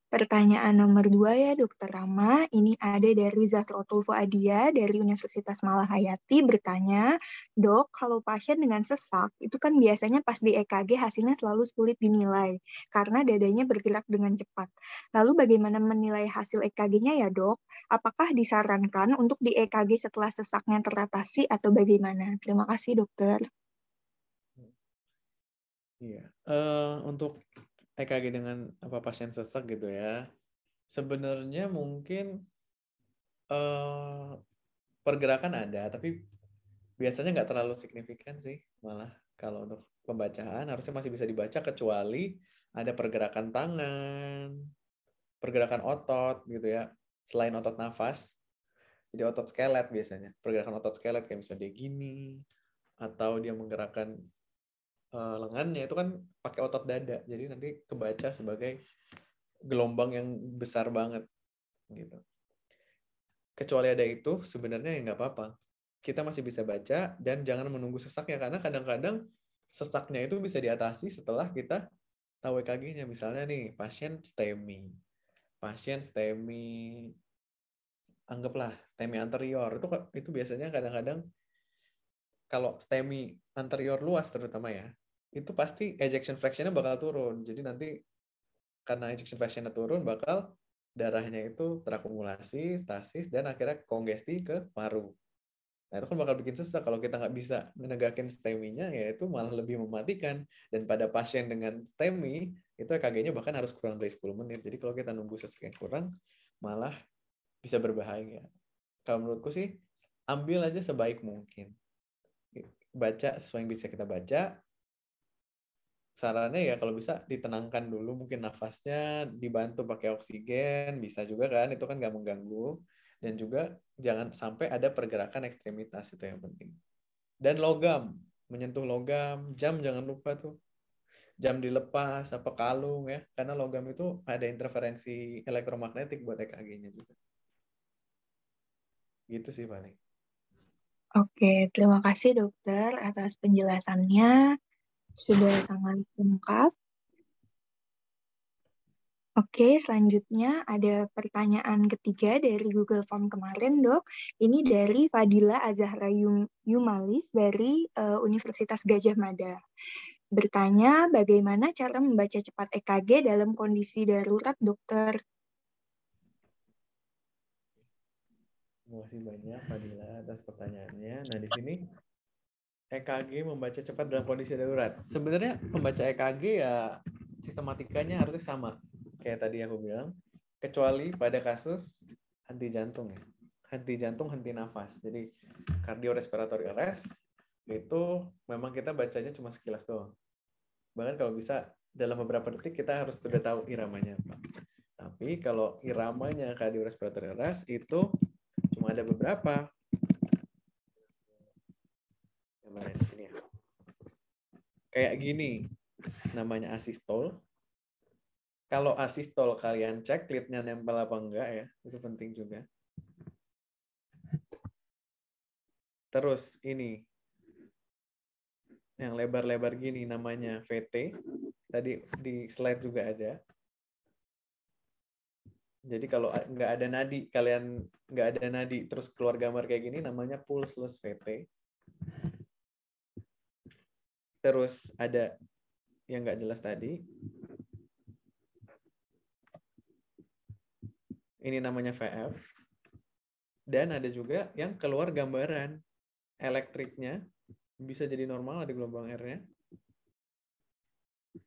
pertanyaan nomor 2 ya, Dokter Rama. Ini ada dari Zahrotul Fuadia dari Universitas Malahayati bertanya, Dok, kalau pasien dengan sesak, itu kan biasanya pas di EKG hasilnya selalu sulit dinilai karena dadanya bergerak dengan cepat. Lalu bagaimana menilai hasil EKG-nya ya, Dok? Apakah disarankan untuk di EKG setelah sesaknya teratasi atau bagaimana? Terima kasih, Dokter. Iya. Untuk EKG dengan pasien sesak gitu ya. Sebenarnya mungkin pergerakan ada, tapi biasanya nggak terlalu signifikan sih. Malah kalau untuk pembacaan harusnya masih bisa dibaca kecuali ada pergerakan tangan, pergerakan otot gitu ya. Selain otot nafas, jadi otot skelet biasanya. Pergerakan otot skelet kayak misalnya dia gini, atau dia menggerakkan lengannya itu kan pakai otot dada, jadi nanti kebaca sebagai gelombang yang besar banget gitu. Kecuali ada itu sebenarnya ya nggak apa-apa, kita masih bisa baca dan jangan menunggu sesaknya karena kadang-kadang sesaknya itu bisa diatasi setelah kita tahu EKG-nya. Misalnya nih pasien STEMI, anggaplah STEMI anterior itu biasanya kadang-kadang kalau STEMI anterior luas terutama ya, itu pasti ejection fraction-nya bakal turun. Jadi nanti karena ejection fraction-nya turun, bakal darahnya itu terakumulasi, stasis, dan akhirnya kongesti ke paru. Nah, itu kan bakal bikin sesak. Kalau kita nggak bisa menegakin STEMI-nya, ya itu malah lebih mematikan. Dan pada pasien dengan STEMI, itu EKG-nya bahkan harus kurang dari 10 menit. Jadi kalau kita nunggu sesak yang kurang, malah bisa berbahaya. Kalau menurutku sih, ambil aja sebaik mungkin. Baca sesuai yang bisa kita baca. Sarannya ya kalau bisa ditenangkan dulu, mungkin nafasnya dibantu pakai oksigen, bisa juga kan, itu kan nggak mengganggu. Dan juga jangan sampai ada pergerakan ekstremitas, itu yang penting. Dan logam, menyentuh logam, jam jangan lupa tuh. Jam dilepas, apa kalung ya, karena logam itu ada interferensi elektromagnetik buat EKG-nya juga. Gitu sih paling. Oke, terima kasih dokter atas penjelasannya. Sudah sangat lengkap. Oke, selanjutnya ada pertanyaan ketiga dari Google Form kemarin, Dok. Ini dari Fadila Azahra Yumalis dari Universitas Gadjah Mada. Bertanya, bagaimana cara membaca cepat EKG dalam kondisi darurat, dokter? Terima kasih banyak Fadila atas pertanyaannya. Nah, di sini EKG membaca cepat dalam kondisi darurat. Sebenarnya pembaca EKG ya sistematikanya harusnya sama. Kayak tadi aku bilang, kecuali pada kasus henti jantung ya. Henti jantung, henti nafas. Jadi cardiorespiratory arrest itu memang kita bacanya cuma sekilas doang. Bahkan kalau bisa dalam beberapa detik kita harus sudah tahu iramanya apa. Tapi kalau iramanya cardiorespiratory arrest itu cuma ada beberapa. Gambarnya di sini ya. Kayak gini, namanya asistol. Kalau asistol kalian cek lead-nya nempel apa enggak ya, itu penting juga. Terus ini, yang lebar-lebar gini namanya VT. Tadi di slide juga ada. Jadi kalau nggak ada nadi, kalian nggak ada nadi, terus keluar gambar kayak gini, namanya pulseless VT. Terus ada yang nggak jelas tadi. Ini namanya VF. Dan ada juga yang keluar gambaran elektriknya, bisa jadi normal, ada gelombang R-nya.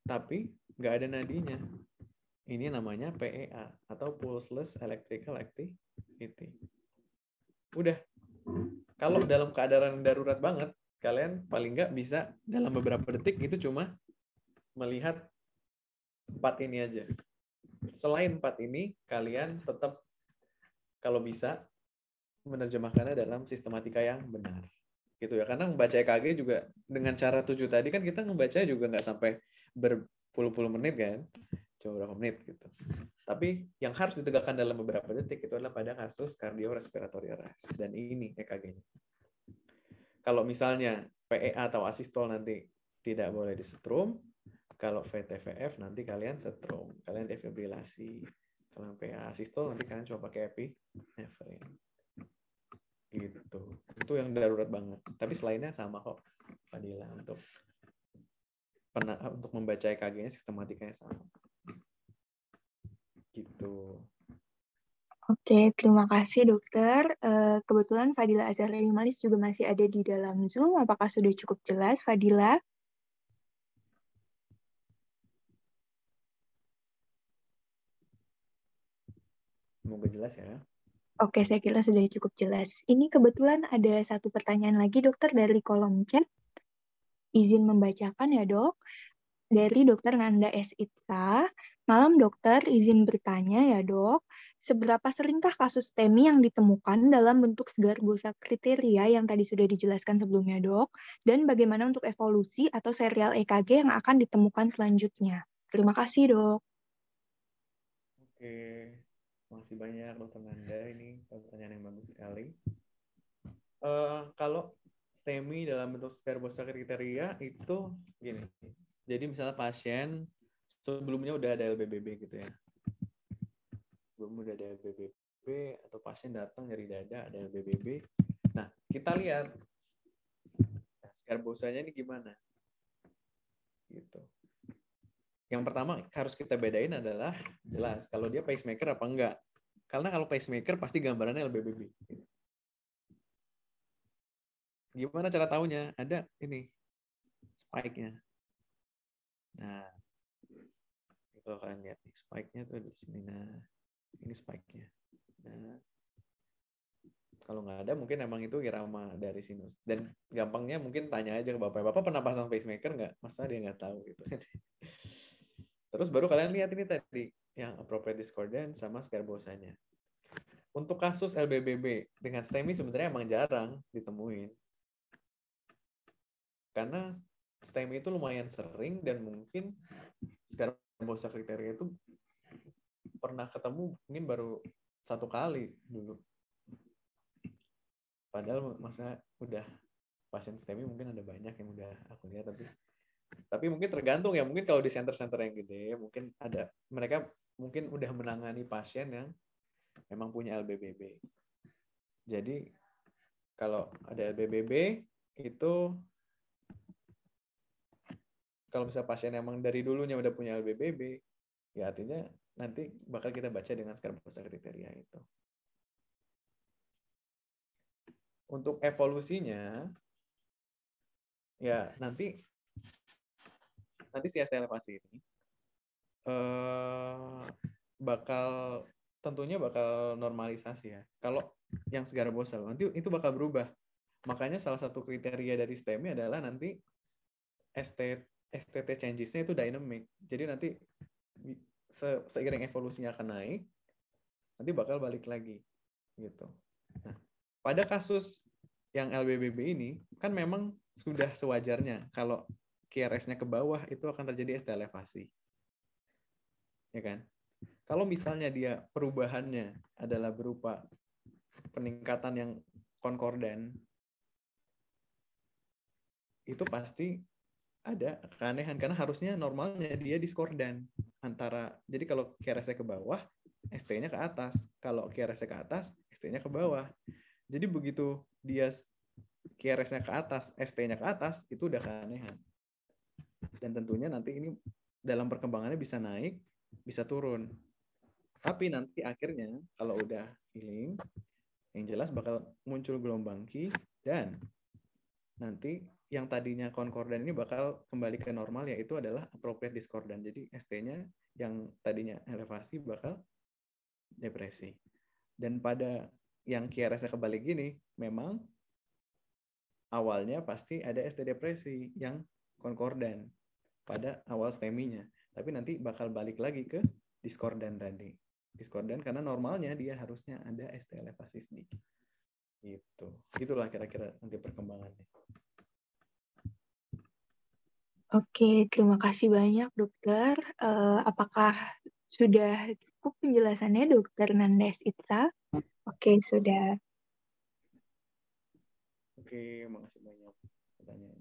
Tapi nggak ada nadinya. Ini namanya PEA, atau Pulseless Electrical Activity. Udah. Kalau dalam keadaan darurat banget, kalian paling nggak bisa dalam beberapa detik itu cuma melihat 4 ini aja. Selain 4 ini, kalian tetap kalau bisa menerjemahkannya dalam sistematika yang benar. gitu ya. Karena membaca EKG juga dengan cara 7 tadi kan kita membaca juga nggak sampai berpuluh-puluh menit kan, cuma berapa menit gitu. Tapi yang harus ditegakkan dalam beberapa detik itu adalah pada kasus cardiorespiratory arrest, dan ini EKG-nya. Kalau misalnya PEA atau asistol nanti tidak boleh disetrum, kalau VTVF nanti kalian setrum, kalian defibrilasi. Kalau PEA asistol nanti kalian coba pakai epinefrin. Gitu. Itu yang darurat banget. Tapi selainnya sama kok, Fadila, untuk membaca EKG-nya sistematikanya sama. Gitu. Oke, terima kasih dokter. Kebetulan Fadila Azhar Malis juga masih ada di dalam Zoom. Apakah sudah cukup jelas, Fadila? Semoga jelas ya. Oke, saya kira sudah cukup jelas. Ini kebetulan ada satu pertanyaan lagi, dokter, dari kolom chat. Izin membacakan ya, dok. Dari dokter Nanda S. Itza. Malam, dokter. Izin bertanya ya, dok. Seberapa seringkah kasus STEMI yang ditemukan dalam bentuk segar busa kriteria yang tadi sudah dijelaskan sebelumnya, dok? Dan bagaimana untuk evolusi atau serial EKG yang akan ditemukan selanjutnya? Terima kasih, dok. Oke. Masih banyak dokter Nanda, ini pertanyaan yang bagus sekali. Kalau STEMI dalam bentuk skarbosa kriteria itu gini. Jadi misalnya pasien sebelumnya udah ada LBBB gitu ya. Sebelum udah ada LBBB atau pasien datang nyeri dada ada LBBB. Nah, kita lihat skarbosanya ini gimana. Gitu. Yang pertama harus kita bedain adalah jelas kalau dia pacemaker apa enggak. Karena kalau pacemaker pasti gambarannya LBBB. Gimana cara taunya? Ada ini spike-nya. Nah, kalau kalian lihat nih, spike-nya tuh di sini. Nah, ini spike-nya. Nah, kalau nggak ada mungkin emang itu irama dari sinus. Dan gampangnya mungkin tanya aja ke bapak. Bapak pernah pasang pacemaker nggak? Masa dia nggak tahu gitu. Terus baru kalian lihat ini tadi yang appropriate discordance sama skarbosanya. Untuk kasus LBBB dengan STEMI sebenarnya emang jarang ditemuin. Karena STEMI itu lumayan sering dan mungkin skarbosa kriteria itu pernah ketemu mungkin baru 1 kali dulu. Padahal masa udah pasien STEMI mungkin ada banyak yang udah aku lihat, tapi mungkin tergantung ya, mungkin kalau di center-center yang gede mungkin ada, mereka mungkin udah menangani pasien yang memang punya LBBB. Jadi kalau ada LBBB itu kalau misalnya pasien emang dari dulunya udah punya LBBB, ya artinya nanti bakal kita baca dengan skarbosa kriteria itu. Untuk evolusinya, ya nanti si ST elevasi ini tentunya bakal normalisasi ya. Kalau yang sgarbosa nanti itu bakal berubah. Makanya salah satu kriteria dari STEMI adalah nanti STT changes-nya itu dynamic. Jadi nanti seiring evolusinya akan naik, nanti bakal balik lagi gitu. Nah, pada kasus yang LBBB ini kan memang sudah sewajarnya kalau QRS-nya ke bawah itu akan terjadi ST elevasi. Ya kan? Kalau misalnya dia perubahannya adalah berupa peningkatan yang konkordan, itu pasti ada keanehan karena harusnya normalnya dia diskordan antara, jadi kalau QRS-nya ke bawah, ST-nya ke atas. Kalau QRS-nya ke atas, ST-nya ke bawah. Jadi begitu dia QRS-nya ke atas, ST-nya ke atas, itu udah keanehan. Dan tentunya nanti ini dalam perkembangannya bisa naik, bisa turun. Tapi nanti akhirnya kalau udah healing, yang jelas bakal muncul gelombang Q dan nanti yang tadinya konkordan ini bakal kembali ke normal, yaitu adalah appropriate discordan. Jadi ST-nya yang tadinya elevasi bakal depresi. Dan pada yang QRS-nya kebalik gini, memang awalnya pasti ada ST depresi yang konkordan pada awal STEMI-nya. Tapi nanti bakal balik lagi ke discordan tadi. Discordan karena normalnya dia harusnya ada ST elevasi sedikit. Gitu. Itulah kira-kira nanti perkembangannya. Oke, terima kasih banyak dokter. Apakah sudah cukup penjelasannya dokter Nandes Itza? Oke, sudah. Oke, makasih banyak pertanyaan.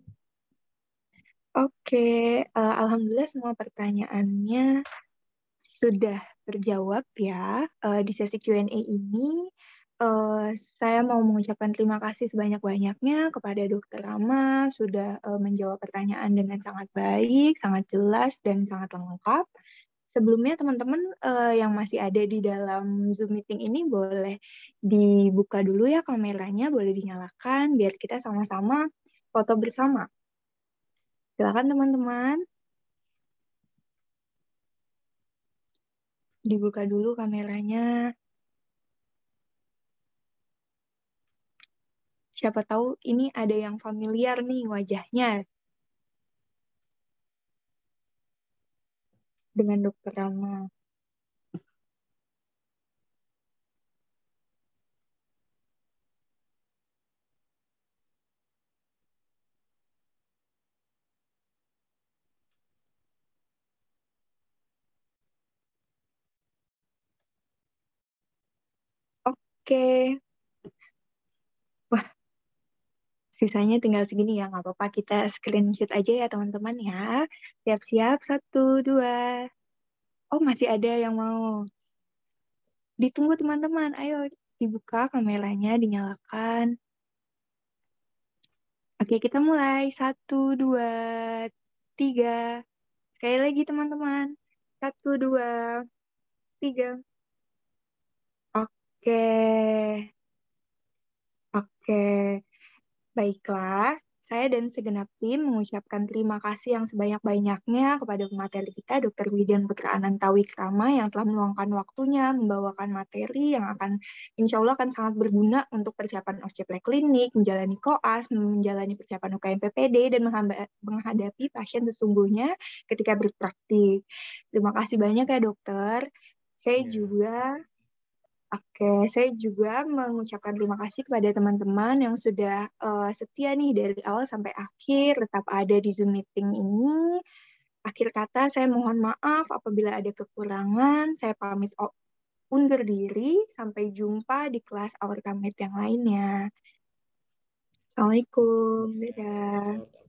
Oke, alhamdulillah semua pertanyaannya sudah terjawab ya. Di sesi Q&A ini, saya mau mengucapkan terima kasih sebanyak-banyaknya kepada Dokter Rama sudah menjawab pertanyaan dengan sangat baik, sangat jelas, dan sangat lengkap. Sebelumnya teman-teman yang masih ada di dalam Zoom meeting ini boleh dibuka dulu ya kameranya, boleh dinyalakan biar kita sama-sama foto bersama. Silakan teman-teman. Dibuka dulu kameranya. Siapa tahu ini ada yang familiar nih wajahnya dengan Dokter Rama. Oke. Wah, sisanya tinggal segini ya. Nggak apa-apa, kita screenshot aja ya teman-teman ya. Siap-siap, 1, 2. Oh, masih ada yang mau. Ditunggu teman-teman. Ayo, dibuka kameranya, dinyalakan. Oke, kita mulai. 1, 2, 3. Sekali lagi teman-teman. 1, 2, 3. Oke. Oke. Baiklah, saya dan segenap tim mengucapkan terima kasih yang sebanyak-banyaknya kepada pemateri kita, Dr. Widian Putra Ananta Wikrama, yang telah meluangkan waktunya membawakan materi yang akan, insya Allah akan sangat berguna untuk persiapan OSCE klinik, menjalani koas, menjalani persiapan UKM PPD, dan menghadapi pasien sesungguhnya ketika berpraktik. Terima kasih banyak ya dokter. Saya juga saya juga mengucapkan terima kasih kepada teman-teman yang sudah setia nih dari awal sampai akhir, tetap ada di Zoom meeting ini. Akhir kata, saya mohon maaf apabila ada kekurangan. Saya pamit undur diri. Sampai jumpa di kelas Our Kamit yang lainnya. Assalamualaikum. Dadah.